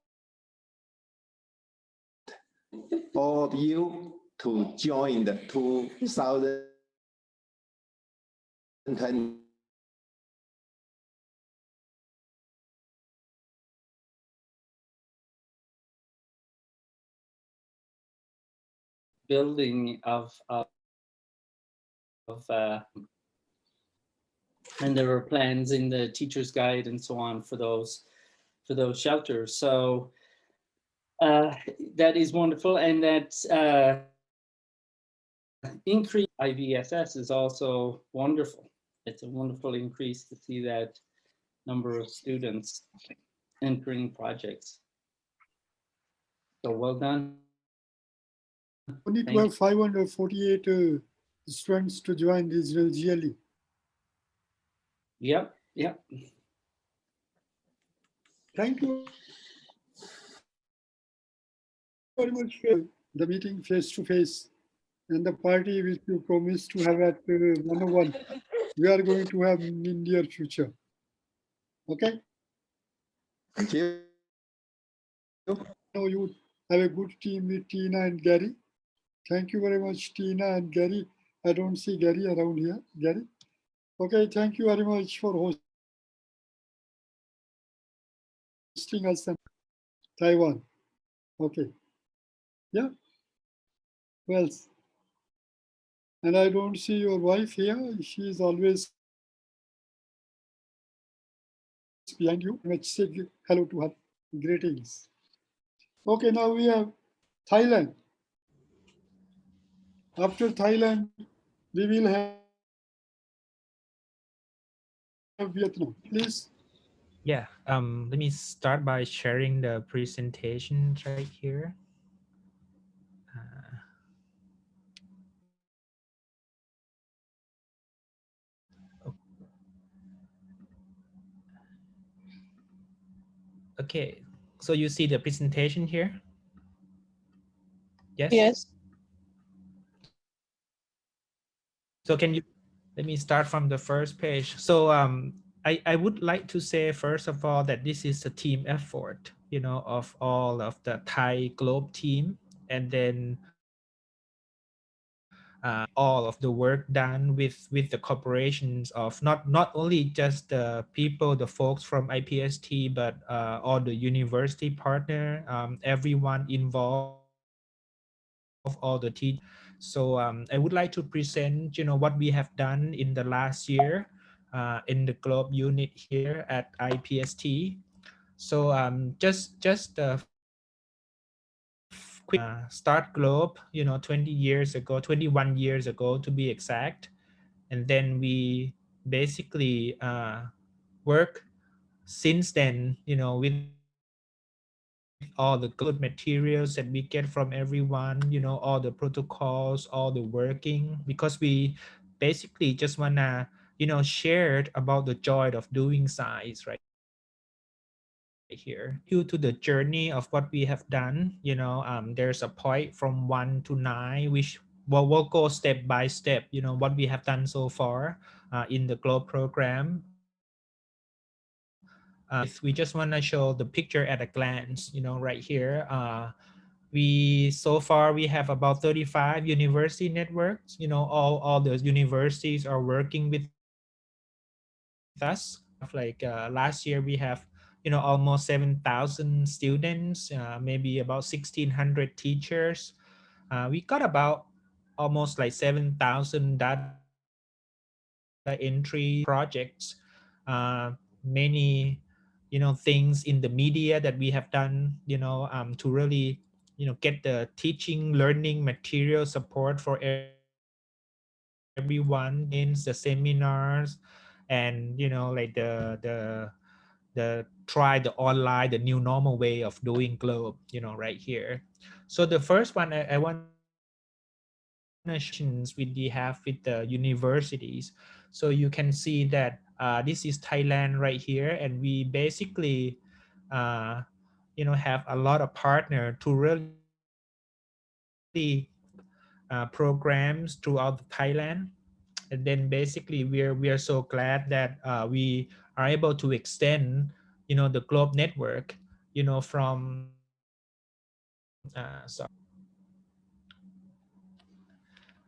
All of you to join the 2020 building and there were plans in the teacher's guide and so on for those shelters. So that is wonderful, and that increase IVSS is also wonderful. It's a wonderful increase to see that number of students entering projects. So well done. We need to have 548 students to join regional GLE. Yep. Thank you very much for the meeting face to face and the party which you promised to have at 101. We are going to have in near future. Okay? Thank you. Now you have a good team with Tina and Gary. Thank you very much, Tina and Gary. I don't see Gary around here. Gary? Okay, thank you very much for hosting us in Taiwan. Okay. Yeah. Well, and I don't see your wife here. She is always behind you. Let's say hello to her. Greetings. Okay, now we have Thailand. After Thailand, we will have Vietnam. Please. Yeah, let me start by sharing the presentation right here. Okay, so you see the presentation here? Yes? Yes. So can you, let me start from the first page. So I would like to say, first of all, that this is a team effort, you know, of all of the Thai Globe team, and then all of the work done with the corporations of not only just the people, the folks from IPST, but all the university partner, everyone involved, all the teachers. So I would like to present, you know, what we have done in the last year in the Globe unit here at IPST. So just quick start Globe, you know, 21 years ago to be exact, and then we basically work since then, you know, with all the good materials that we get from everyone, you know, all the protocols, all the working, because we basically just wanna, you know, share about the joy of doing science right here. Due to the journey of what we have done, you know, there's a point from 1 to 9, which we'll go step by step, what we have done so far in the GLOBE program. We just want to show the picture at a glance, right here. We so far we have about 35 university networks. All those universities are working with us. Like last year we have almost 7,000 students, maybe about 1,600 teachers. We got about almost like 7,000 data entry projects, many things in the media that we have done, to really get the teaching learning material support for everyone in the seminars, and like the try the online, the new normal way of doing GLOBE, right here. So the first one I want we have with the universities. So you can see that this is Thailand right here, and we basically have a lot of partner to really programs throughout Thailand. And then basically we are so glad that we are able to extend the GLOBE network from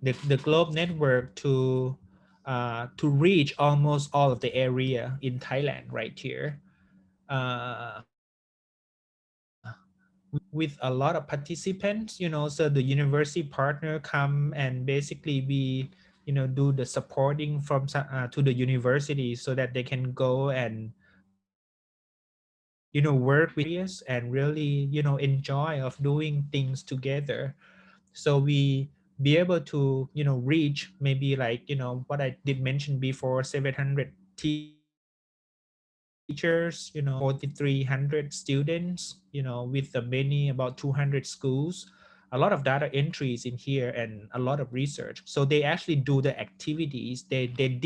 the GLOBE network to reach almost all of the area in Thailand right here, with a lot of participants. So the university partner come and basically we do the supporting from to the university so that they can go and work with us and really enjoy of doing things together. So we be able to reach maybe like what I did mention before, 700 teachers, 4,300 students, with the many about 200 schools, a lot of data entries in here and a lot of research. So they actually do the activities they did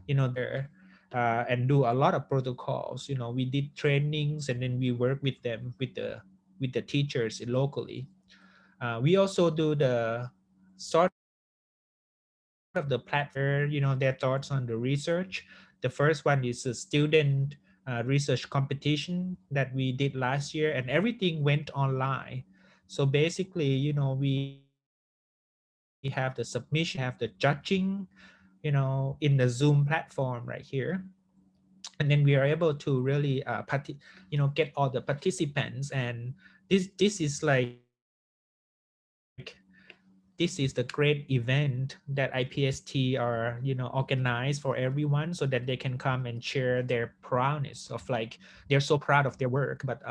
there, and do a lot of protocols. We did trainings and then we work with them with the teachers locally. We also do the sort of the platform, their thoughts on the research. The first one is a student research competition that we did last year, and everything went online. So basically, we have the submission, have the judging, in the Zoom platform right here. And then we are able to really get all the participants, and this is like this is the great event that IPST are organized for everyone so that they can come and share their proudness of like they're so proud of their work, but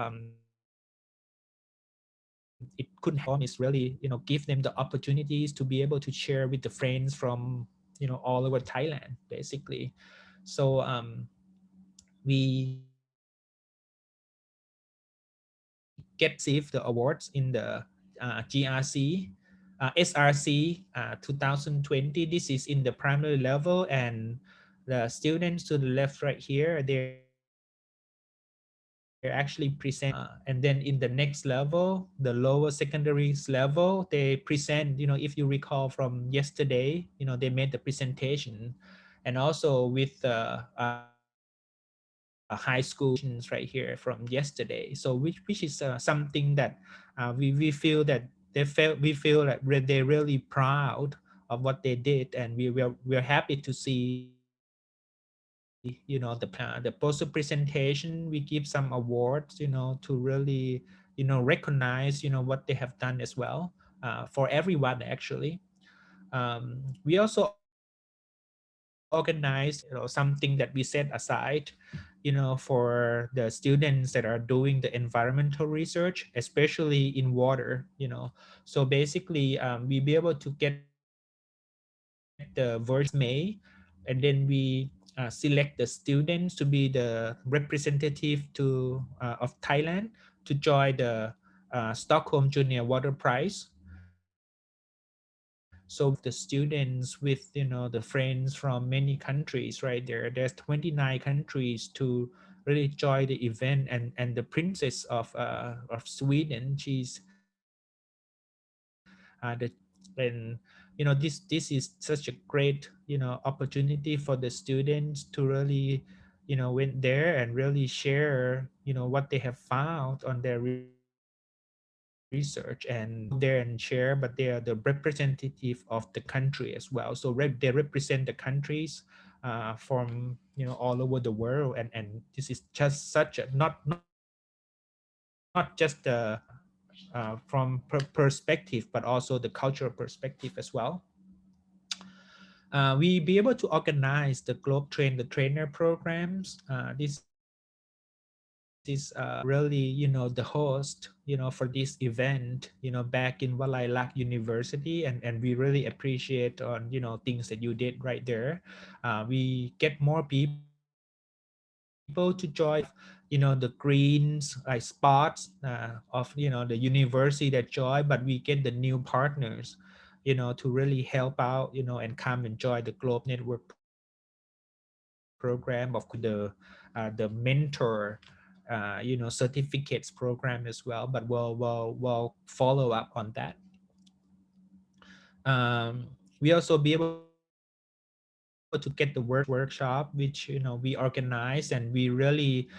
it couldn't happen is really give them the opportunities to be able to share with the friends from all over Thailand basically. So we get received the awards in the GRC, SRC 2020. This is in the primary level, and the students to the left right here, they're actually present. And then in the next level, the lower secondaries level, they present, if you recall from yesterday, they made the presentation, and also with the high school right here from yesterday. So which is something that we feel that we feel that they're really proud of what they did, and we're happy to see the poster presentation. We give some awards to really recognize what they have done as well, for everyone actually. We also organize something that we set aside for the students that are doing the environmental research, especially in water. So basically we be able to get the version May, and then we select the students to be the representative of Thailand to join the Stockholm Junior Water Prize. So the students with the friends from many countries right there, there's 29 countries to really join the event, and the princess of Sweden, she's And this is such a great opportunity for the students to really went there and really share what they have found on their research and there and share, but they are the representative of the country as well. So they represent the countries from all over the world, and this is just such a not just from perspective, but also the cultural perspective as well. We be able to organize the Globe Train the Trainer programs. This is really the host for this event back in Valailak University, and we really appreciate on things that you did right there. We get more people to join the greens like spots of the university that join, but we get the new partners to really help out and come and join the Globe Network program of the mentor certificates program as well, but we'll follow up on that. We also be able to get the workshop which we organize, and we really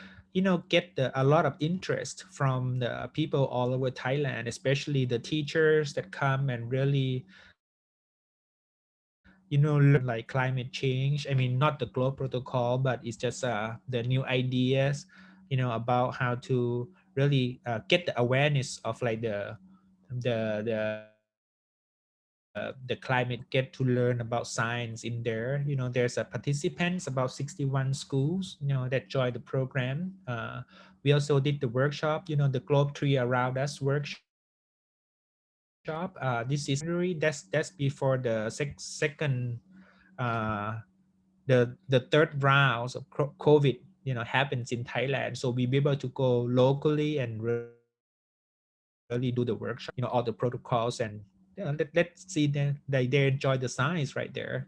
get a lot of interest from the people all over Thailand, especially the teachers that come and really learn like climate change. I mean, not the Globe Protocol, but it's just the new ideas about how to really get the awareness of like the climate, get to learn about science in there. There's a participants about 61 schools that joined the program. We also did the workshop, the Globe Tree Around Us workshop. This is that's before the second the third rounds of COVID happens in Thailand. So we be able to go locally and really do the workshop, all the protocols, and let's see they enjoy the science right there.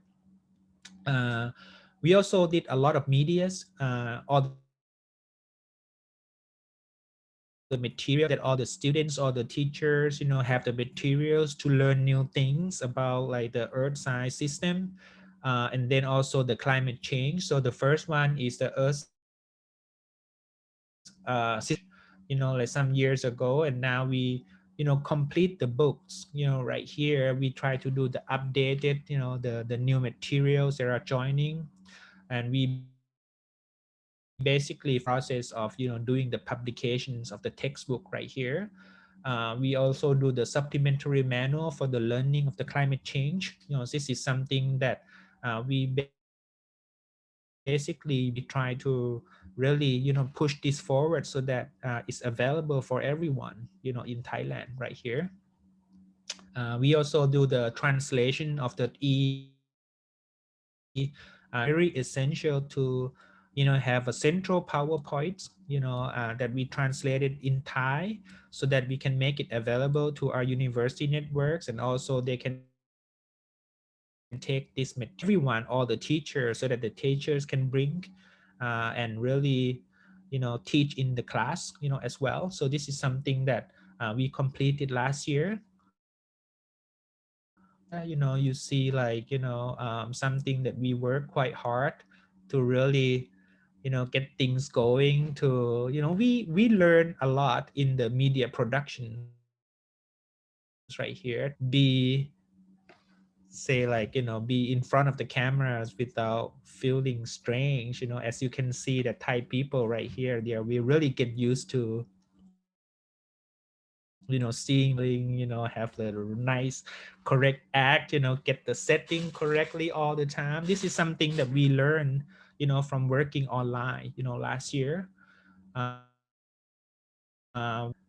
We also did a lot of medias, all the material that all the students or the teachers have the materials to learn new things about like the earth science system, and then also the climate change. So the first one is the earth like some years ago, and now we complete the books right here. We try to do the updated the new materials that are joining, and we basically process of doing the publications of the textbook right here. We also do the supplementary manual for the learning of the climate change. This is something that we basically try to really push this forward so that it's available for everyone in Thailand right here. We also do the translation of the very essential to have a central PowerPoint that we translated in Thai so that we can make it available to our university networks, and also they can take this material, everyone, all the teachers, so that the teachers can bring and really teach in the class as well. So this is something that we completed last year. You see like something that we work quite hard to really get things going. To we learn a lot in the media productions right here. Be say like be in front of the cameras without feeling strange. As you can see, the Thai people right here, we really get used to seeing have the nice correct act, get the setting correctly all the time. This is something that we learned from working online last year.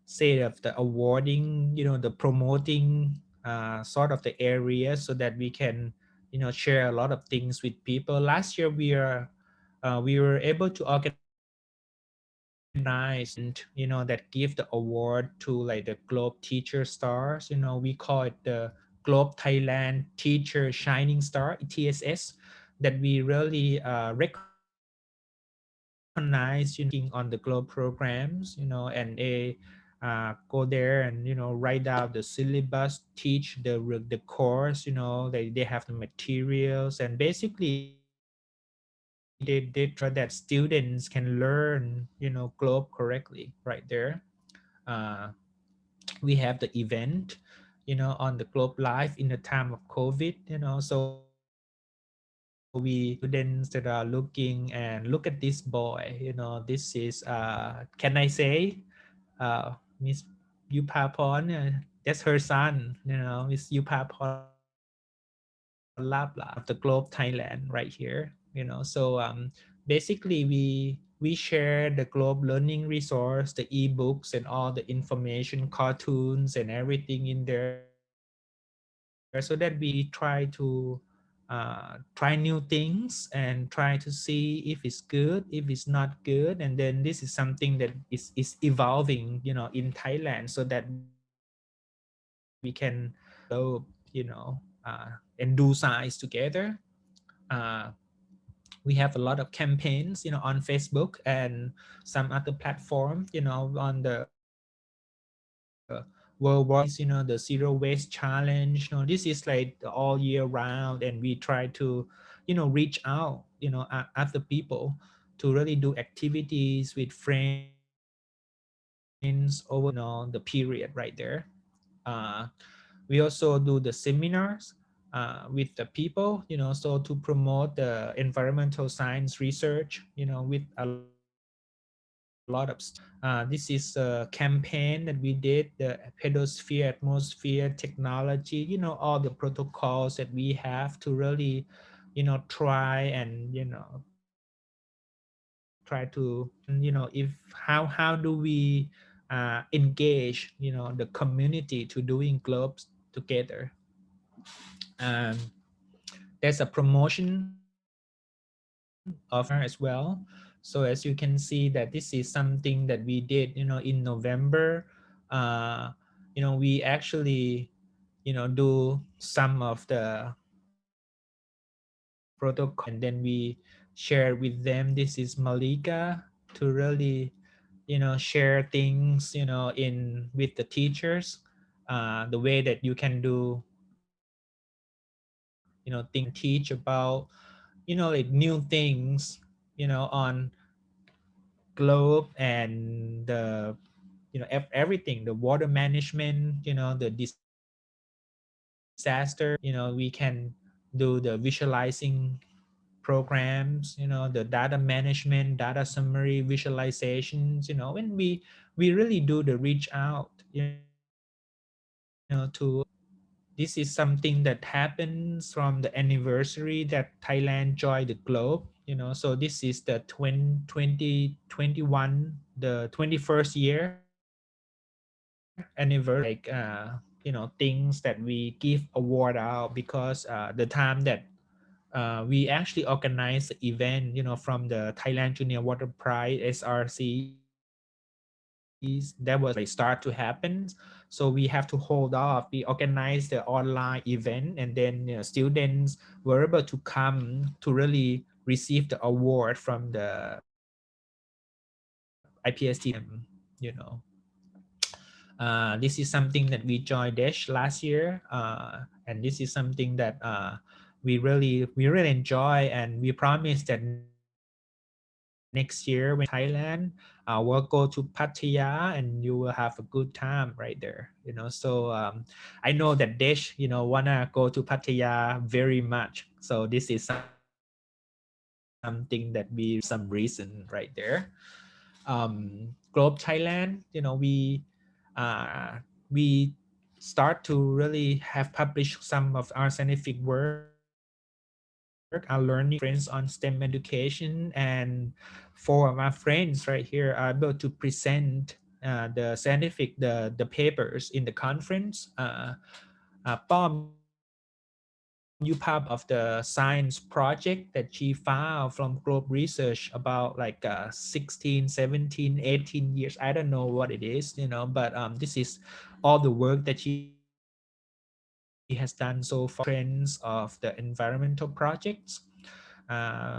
Say of the awarding, the promoting sort of the area, so that we can share a lot of things with people. Last year we were able to organize and that give the award to like the Globe Teacher Stars. We call it the Globe Thailand Teacher Shining Star, TSS, that we really recognize on the Globe programs, and go there and write out the syllabus, teach the course. They have the materials, and basically they try that students can learn globe correctly right there. uh, we have the event on the globe live in the time of COVID. So we students that are looking and look at this boy. This is can I say Miss Yupaporn, that's her son. Miss Yupaporn Labla of the Globe Thailand right here. So basically we share the Globe learning resource, the ebooks and all the information, cartoons and everything in there, so that we try to try new things and try to see if it's good, if it's not good. And then this is something that is evolving in Thailand, so that we can go and do science together. uh, we have a lot of campaigns on Facebook and some other platform on the worldwide. The zero waste challenge. This is like all year round, and we try to reach out other people to really do activities with friends over the period right there. We also do the seminars with the people, so to promote the environmental science research with a lot of this is a campaign that we did, the pedosphere atmosphere technology, all the protocols that we have to really try and try to if how do we engage the community to doing globes together. um, there's a promotion of as well. So as you can see that this is something that we did in November. uh, we actually do some of the protocol, and then we share with them. This is Malika to really share things in with the teachers, the way that you can do think, teach about like new things on globe, and the everything, the water management, the disaster. We can do the visualizing programs, the data management, data summary visualizations, when we really do the reach out to. This is something that happens from the anniversary that Thailand joined the globe. So this is the 2021, the 21st year anniversary. Like things that we give award out, because the time that we actually organized the event from the Thailand Junior Water Prize SRC, that was like start to happen. So we have to hold off. We organized the online event, and then students were able to come to really receive the award from the IPST. you know this is something that we joined Dash last year, and this is something that we really enjoy, and we promise that next year when Thailand, we'll go to Pattaya and you will have a good time right there. So I know that Desh wanna go to Pattaya very much, so this is something that we some reason right there. Globe Thailand, we start to really have published some of our scientific work, our learning friends on STEM education, and four of my friends right here are able to present the scientific, the papers in the conference. Pom, you part of the science project that she found from Globe Research about like 16, 17, 18 years. I don't know what it is, but this is all the work that she has done so far, trends of the environmental projects.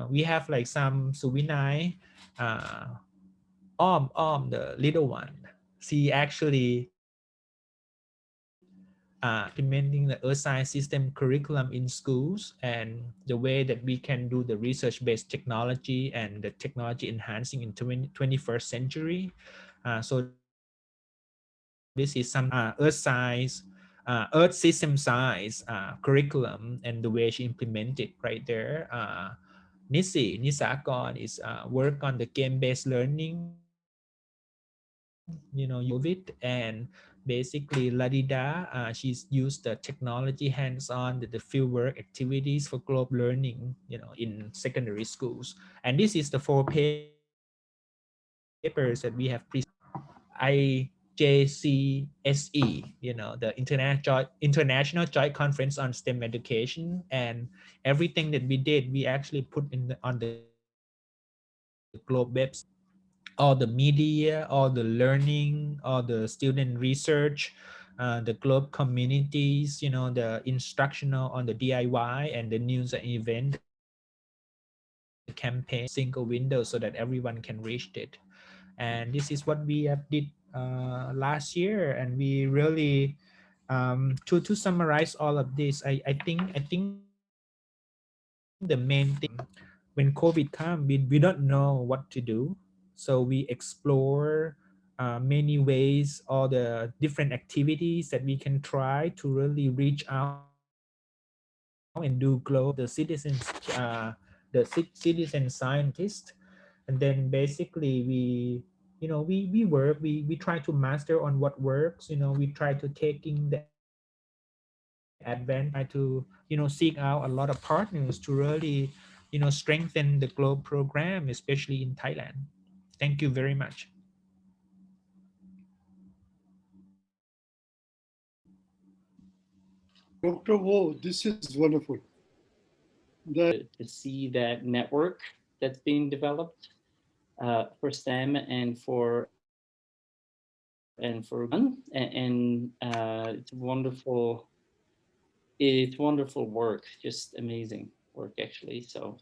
We have like some Suvinai, Om, the little one. she actually implementing the earth science system curriculum in schools and the way that we can do the research-based technology and the technology enhancing in 21st century. So this is some earth science, earth system science curriculum and the way she implemented right there. Nisakon is work on the game-based learning, you know, it, and basically Ladida, she's used the technology hands-on, the fieldwork activities for global learning, you know, in secondary schools. And this is the 4 papers that we have presented. IJCSE, you know, the International Joint Conference on STEM Education, and everything that we did, we actually put on the Globe website. All the media, all the learning, all the student research, the Globe communities, you know, the instructional on the DIY and the news and event, the campaign, single window so that everyone can reach it. And this is what we did last year, and we really to summarize all of this, I think the main thing, when COVID come, we don't know what to do, so we explore many ways, all the different activities that we can try to really reach out and do globe the citizens, the citizen scientists. And then basically we, you know, we work, we try to master on what works, you know, we try to taking the advantage, try to, you know, seek out a lot of partners to really, you know, strengthen the globe program, especially in Thailand. Thank you very much. Dr. Wo, this is wonderful. To see that network that's being developed for STEM and for it's wonderful. It's wonderful work, just amazing work actually. So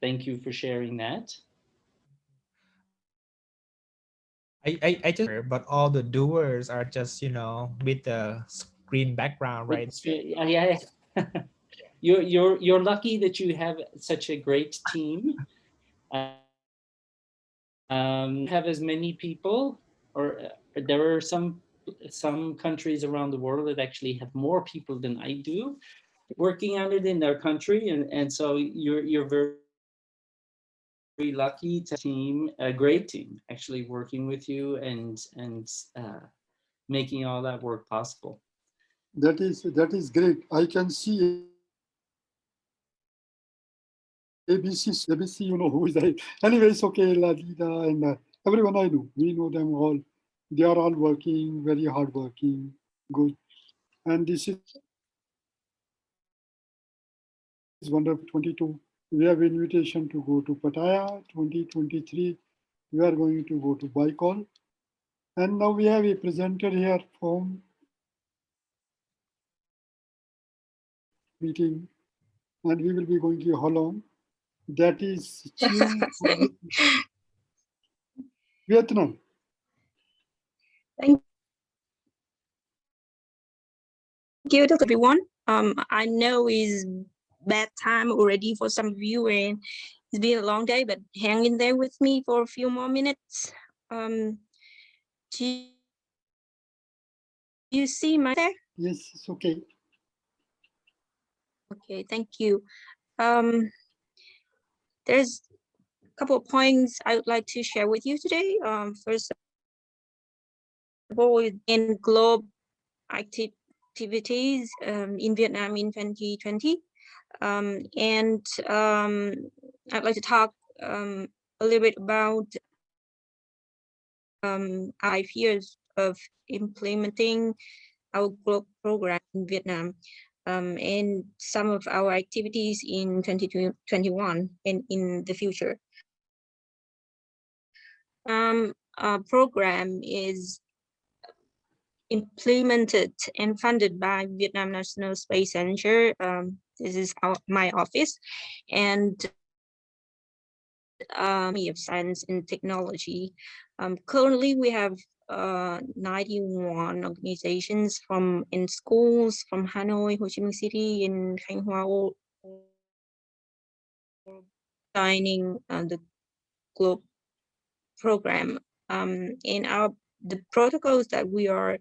thank you for sharing that. I just, but all the doers are just, you know, with the screen background, right? Yeah. You're lucky that you have such a great team. Have as many people, or there are some countries around the world that actually have more people than I do working on it in their country, and so you're very lucky to team, a great team actually working with you and making all that work possible. That is great. I can see ABC, you know who is I. Anyways, okay, Ladida and everyone I know, we know them all. They are all working, very hard working, good. And this is wonderful. 22, we have invitation to go to Pattaya. 2023, we are going to go to Baikal. And now we have a presenter here from meeting, and we will be going to how long? That is Vietnam. Thank you to everyone. I know it's bad time already for some of you, and it's been a long day, but hang in there with me for a few more minutes. Do you see my there? Yes, it's okay. Okay, thank you. There's a couple of points I would like to share with you today. First of all, in global activities in Vietnam in 2020. And I'd like to talk a little bit about 5 years of implementing our global program in Vietnam, and some of our activities in 2021 and in the future. Our program is implemented and funded by Vietnam National Space Center. This is my office, and of Science and Technology. Currently, we have 91 organizations from in schools from Hanoi, Ho Chi Minh City, in Thanh Hoa, all signing the GLOBE program. In the protocols that we are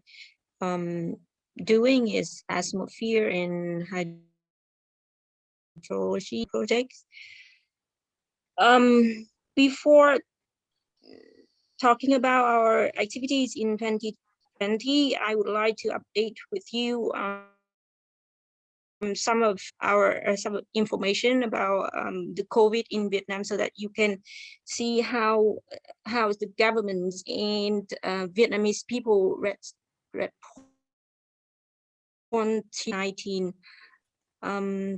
doing is atmosphere and hydrology projects. Before talking about our activities in 2020, I would like to update with you some of our some information about the COVID in Vietnam, so that you can see how the governments and Vietnamese people respond to 19.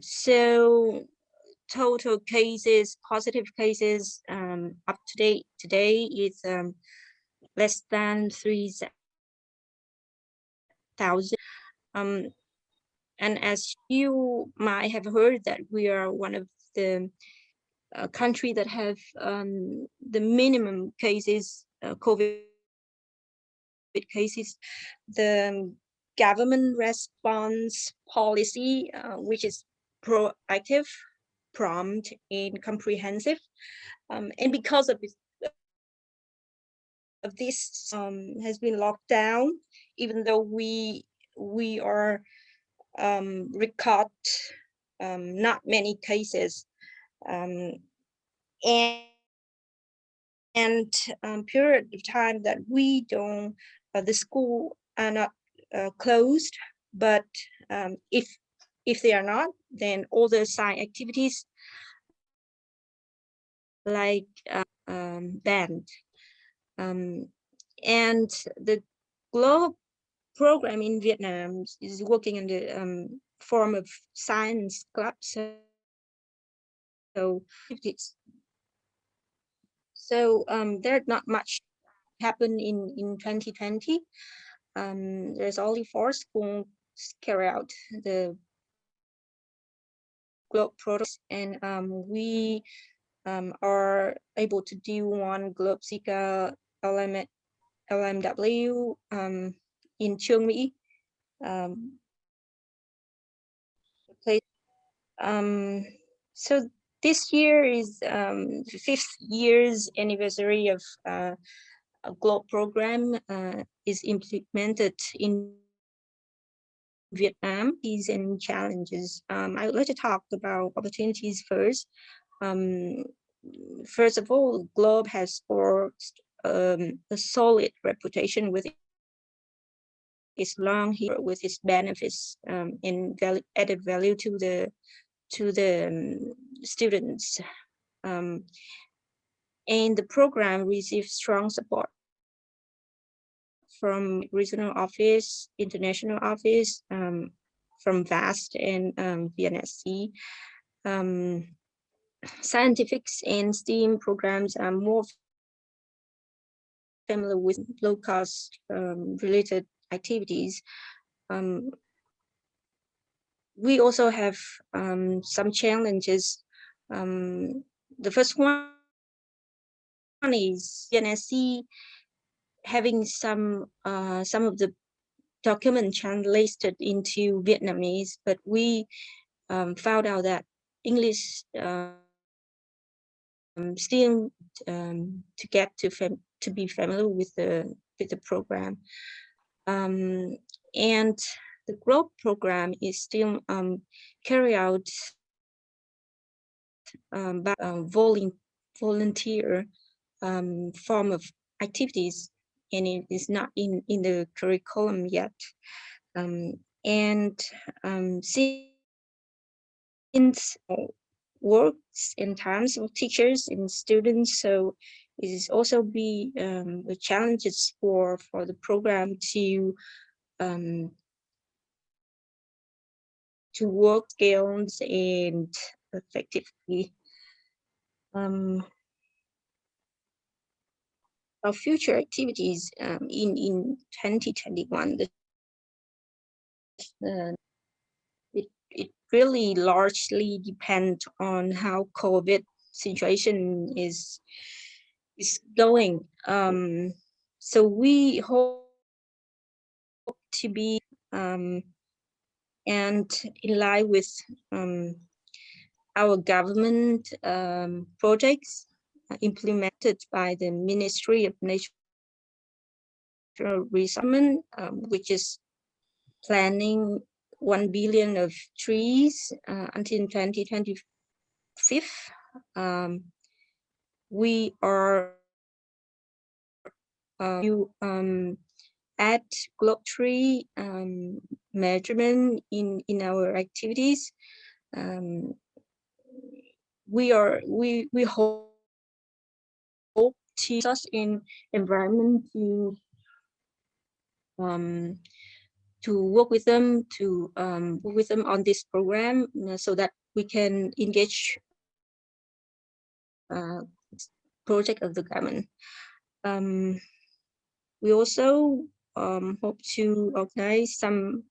So total cases, positive cases up to date today is less than 3,000. And as you might have heard, that we are one of the country that have the minimum cases, COVID cases. The government response policy, which is proactive, prompt, and comprehensive. And because of this has been locked down, even though we are record not many cases, and period of time that we don't, the school are not closed, but if they are not, then all the side activities like band. And the GLOBE program in Vietnam is working in the form of science club. So there's not much happened in 2020. There's only 4 schools carry out the GLOBE products, and we are able to do one GLOBE Zika LMW in Chương Mỹ. So this year is the 5th year's anniversary of a GLOBE program is implemented in Vietnam. These and challenges. I would like to talk about opportunities first. First of all, GLOBE has forged a solid reputation with its long history, with its benefits and added value to the students. And the program receives strong support from regional office, international office, from VAST and VNSC. Scientific and STEAM programs are more familiar with low-cost related activities. We also have some challenges. The first one is VNSC having some of the document translated into Vietnamese, but we found out that English still to get to be familiar with the program, and the GLOBE program is still carried out by volunteer form of activities, and it is not in the curriculum yet. Since works in terms of teachers and students, so it is also be the challenges for the program to work skills and effectively. Our future activities in 2021, it really largely depends on how COVID situation is going. So we hope to be and in line with our government projects implemented by the Ministry of Natural Resources, which is planning 1 billion of trees until 2025. We are add globe tree measurement in our activities. We hope to us in environment to work with them on this program so that we can engage project of the government. We also hope to organize some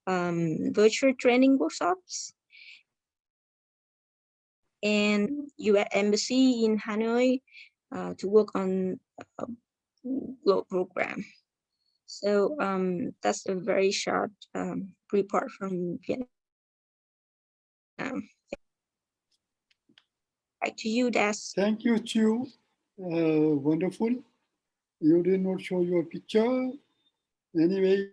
virtual training workshops and U.S. Embassy in Hanoi to work on a global program. So that's a very short report from Vietnam. Back to you, Des. Thank you, Chu. Wonderful. You did not show your picture. Anyway.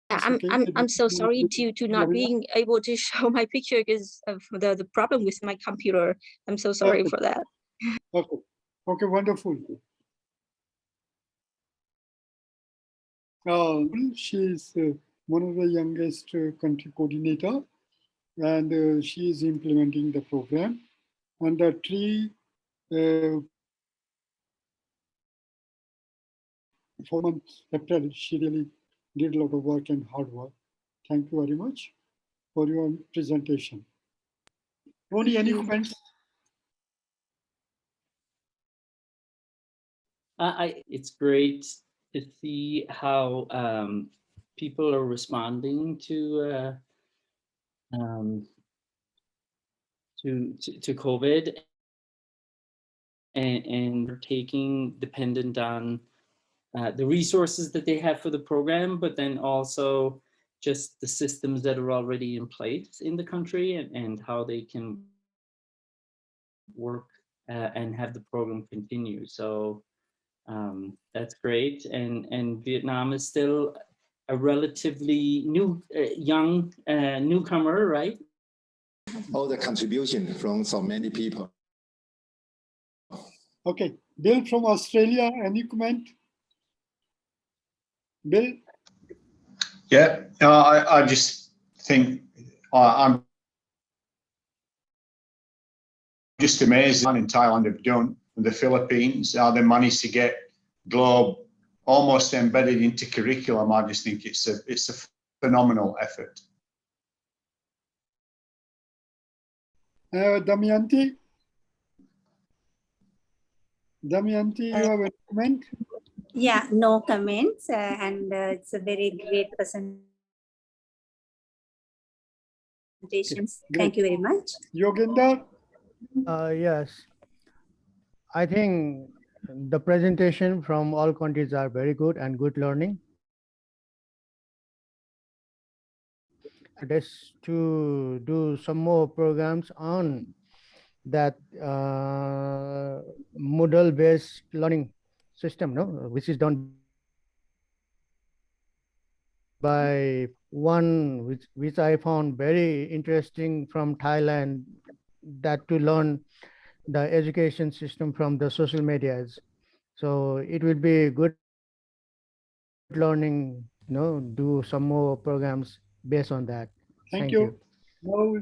I'm so sorry to not being able to show my picture because of the problem with my computer. I'm so sorry for that. Okay. Okay, wonderful. She is one of the youngest country coordinator, and she is implementing the program. And the tree 4 months after, she really did a lot of work and hard work. Thank you very much for your presentation. Tony, any comments? It's great to see how people are responding to COVID and are taking dependent on the resources that they have for the program, but then also just the systems that are already in place in the country and how they can work and have the program continue. So that's great. And Vietnam is still a relatively young newcomer, right? All the contribution from so many people. Okay, Bill from Australia, any comment? Bill? Yeah, I just think I'm just amazed what in Thailand have done with the Philippines, how they managed to get Globe almost embedded into curriculum. I just think it's a phenomenal effort. Damayanti? Damayanti, you have a comment? Yeah, no comments, and it's a very great presentation. Thank you very much. Yogendar? Yes, I think the presentation from all countries are very good and good learning. It is to do some more programs on that Moodle-based learning system, no, which is done by one which I found very interesting from Thailand, that to learn the education system from the social medias. So it will be good learning, do some more programs based on that. Thank you. Now,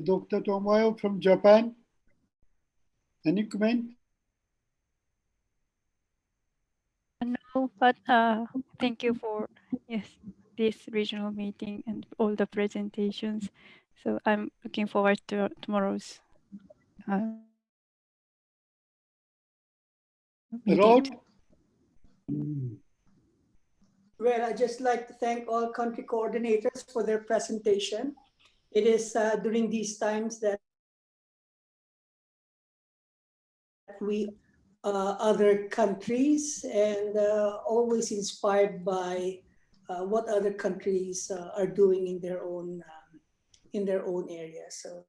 Dr. Tomoyo from Japan. Any comment? No, but thank you for this regional meeting and all the presentations. So I'm looking forward to tomorrow's meeting. Well, I'd just like to thank all country coordinators for their presentation. It is during these times that we other countries and always inspired by what other countries are doing in their own area. So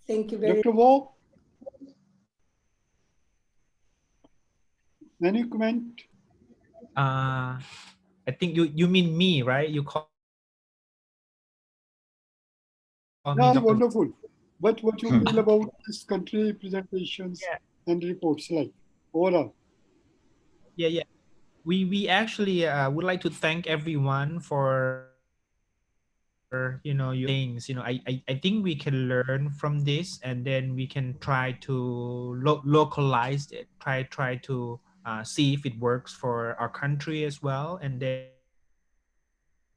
thank you very much. Dr. Vo, any comment? I think you mean me, right? You call me Yeah, Dr. wonderful. But what you feel about this country presentations and reports, like overall? Yeah. We actually would like to thank everyone for your things. I think we can learn from this, and then we can try to localize it. Try to see if it works for our country as well, and then.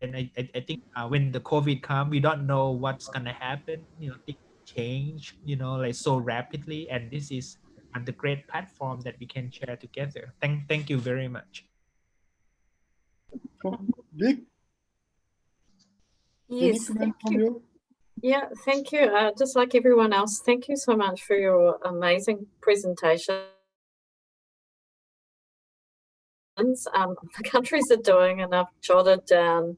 And I think when the COVID come, we don't know what's gonna happen. Things change, like so rapidly. And this is the great platform that we can share together. Thank you very much. From Vic, any Yes, comment thank from you. you? Yeah, thank you. Just like everyone else, thank you so much for your amazing presentation. The countries are doing, and I've jotted down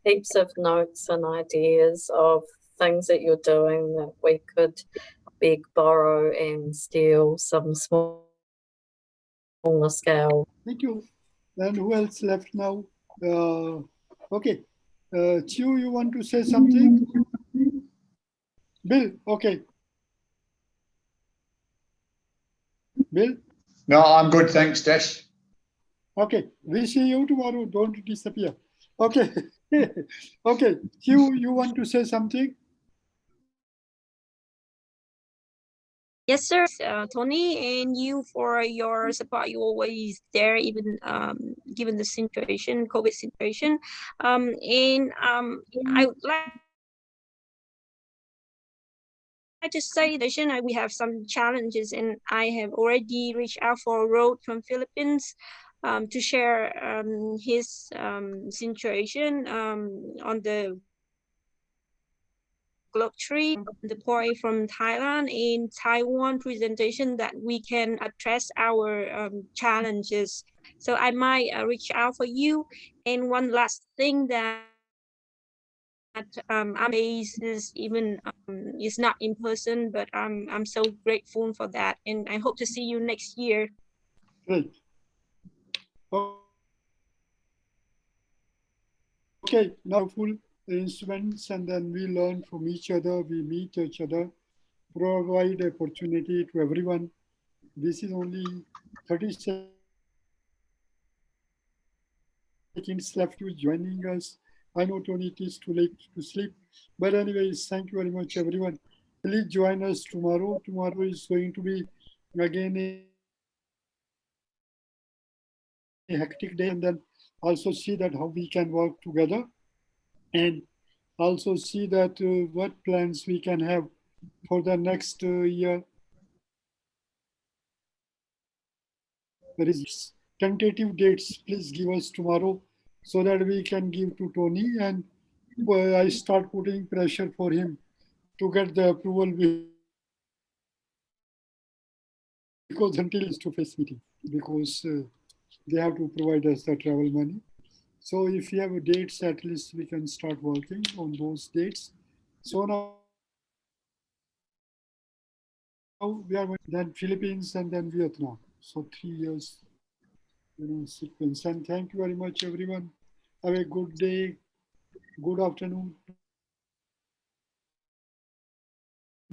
heaps of notes and ideas of things that you're doing that we could beg, borrow, and steal some smaller scale. Thank you. And who else left now? Okay. Chiu, you want to say something? Bill, okay. Bill? No, I'm good, thanks, Desh. Okay, we see you tomorrow. Don't disappear. Okay. Okay, Hugh, you want to say something? Yes, sir, Tony, and you for your support. You always there, even given the situation, COVID situation. I would like to say that we have some challenges, and I have already reached out for Road from Philippines to share his situation on the globe tree, the boy from Thailand in Taiwan presentation that we can address our challenges. So I might reach out for you. And one last thing that I'm amazed is even it's not in person, but I'm so grateful for that, and I hope to see you next year. Great. Okay, now full instruments, and then we learn from each other, we meet each other, provide opportunity to everyone. This is only 30 seconds left to joining us. I know, Tony, it is too late to sleep. But anyways, thank you very much, everyone. Please join us tomorrow. Tomorrow is going to be, again, a hectic day, and then also see that how we can work together, and also see that what plans we can have for the next year. There is tentative dates. Please give us tomorrow so that we can give to Tony, and I start putting pressure for him to get the approval because until is to face meeting, because they have to provide us the travel money. So if you have dates, at least we can start working on those dates. So now we are going then Philippines and then Vietnam. So 3 years, sequence. And thank you very much, everyone. Have a good day, good afternoon,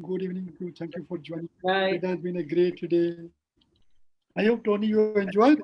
good evening. Thank you for joining. Bye. It has been a great day. I hope, Tony, you enjoyed.